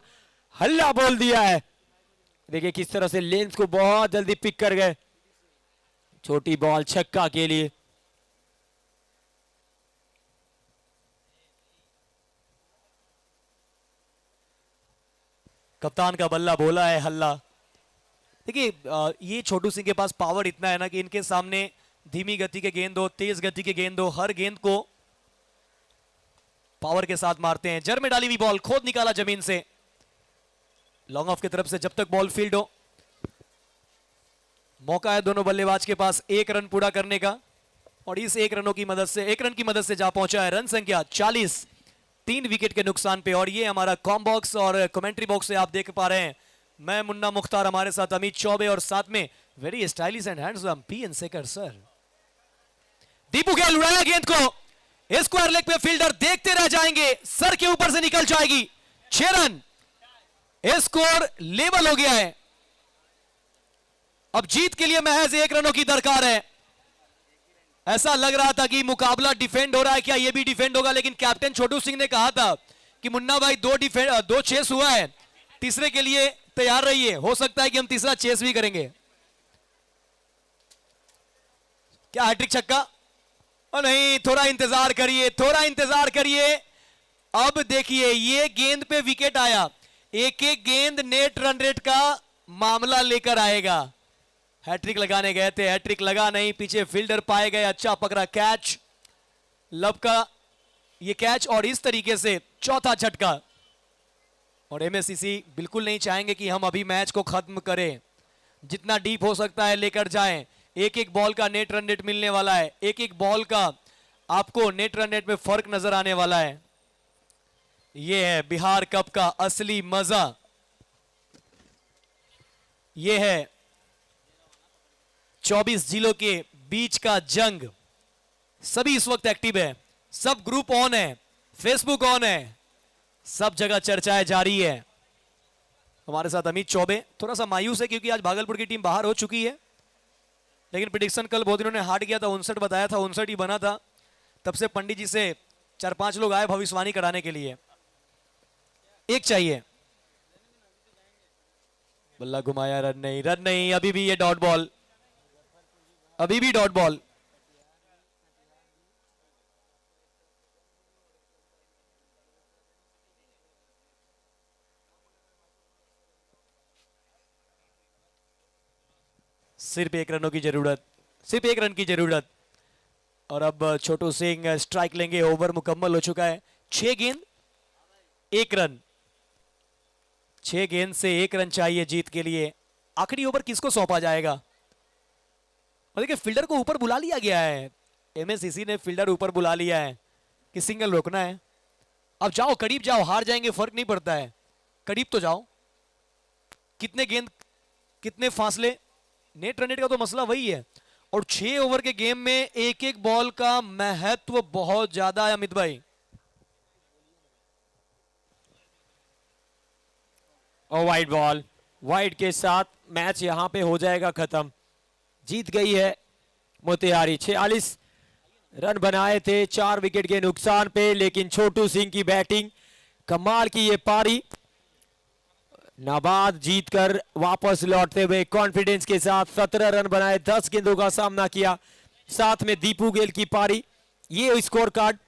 हल्ला बोल दिया है। देखिए किस तरह से लेंस को बहुत जल्दी पिक कर गए। छोटी बॉल छक्का के लिए। कप्तान का बल्ला बोला है हल्ला। देखिए ये छोटू सिंह के पास पावर इतना है ना कि इनके सामने धीमी गति के गेंद हो, तेज गति के गेंद हो, हर गेंद को पावर के साथ मारते हैं। जर में डाली हुई बॉल खोद निकाला जमीन से। लॉन्ग ऑफ की तरफ से जब तक बॉल फील्ड हो, मौका है दोनों बल्लेबाज के पास 1 रन पूरा करने का। और इस 1 रन की मदद से जा पहुंचा है। रन संख्या 40, 3 विकेट के नुकसान पे। और ये हमारा कॉम बॉक्स और कमेंट्री बॉक्स से आप देख पा रहे हैं। मैं मुन्ना मुख्तार, हमारे साथ अमित चौबे और साथ में very stylish and handsome PN सेकर सर। दीपू गेल उड़ाया गेंद को, स्क्वायर लेग पे फील्डर देखते रह जाएंगे, सर के ऊपर से निकल जाएगी। 6 रन, स्कोर लेवल हो गया है। अब जीत के लिए महज 1 रनों की दरकार है। ऐसा लग रहा था कि मुकाबला डिफेंड हो रहा है, क्या ये भी डिफेंड होगा, लेकिन कैप्टन छोटू सिंह ने कहा था कि मुन्ना भाई 2 चेस हुआ है, तीसरे के लिए तैयार रहिए, हो सकता है कि हम तीसरा चेस भी करेंगे। क्या हैट्रिक छक्का? और नहीं, थोड़ा इंतजार करिए, थोड़ा इंतजार करिए। अब देखिए ये गेंद पे विकेट आया, एक एक गेंद नेट रन रेट का मामला लेकर आएगा। हैट्रिक लगाने गए थे, हैट्रिक लगा नहीं, पीछे फील्डर पाए गए, अच्छा पकड़ा कैच, लब का ये कैच। और इस तरीके से चौथा झटका। और एमएससीसी बिल्कुल नहीं चाहेंगे कि हम अभी मैच को खत्म करें, जितना डीप हो सकता है लेकर जाएं। एक एक बॉल का नेट रन रेट मिलने वाला है, एक एक बॉल का आपको नेट रन रेट में फर्क नजर आने वाला है। यह है बिहार कप का असली मजा। यह है 24 जिलों के बीच का जंग। सभी इस वक्त एक्टिव है, सब ग्रुप ऑन है, फेसबुक ऑन है, सब जगह चर्चाएं जारी है। हमारे साथ अमित चौबे थोड़ा सा मायूस है क्योंकि आज भागलपुर की टीम बाहर हो चुकी है, लेकिन प्रिडिक्शन कल बहुत दिनों ने हार्ड किया था, 59 बताया था, 59 ही बना था। तब से पंडित जी से 4-5 लोग आए भविष्यवाणी कराने के लिए। एक चाहिए, बल्ला घुमाया, रन नहीं, रन नहीं, अभी भी ये डॉट बॉल, अभी भी डॉट बॉल। सिर्फ 1 रनों की जरूरत, सिर्फ 1 रन की जरूरत। और अब छोटू सिंह स्ट्राइक लेंगे। ओवर मुकम्मल हो चुका है। 6 गेंद 1 रन, 6 गेंद से 1 रन चाहिए जीत के लिए। आखिरी ओवर किसको सौंपा जाएगा? और देखिए फील्डर को ऊपर बुला लिया गया है, एमएससीसी ने फील्डर ऊपर बुला लिया है कि सिंगल रोकना है। अब जाओ, करीब जाओ, हार जाएंगे फर्क नहीं पड़ता है, करीब तो जाओ। कितने गेंद, कितने फासले, नेट रन रेट का तो मसला वही है। और 6 ओवर के गेम में एक एक बॉल का महत्व बहुत ज्यादा है अमित भाई। और वाइड बॉल, वाइड के साथ मैच यहां पे हो जाएगा खत्म। जीत गई है मोतिहारी। 46 रन बनाए थे 4 विकेट के नुकसान पे, लेकिन छोटू सिंह की बैटिंग कमाल की। ये पारी नाबाद जीतकर वापस लौटते हुए कॉन्फिडेंस के साथ 17 रन बनाए, 10 गेंदों का सामना किया। साथ में दीपू गेल की पारी। ये स्कोर कार्ड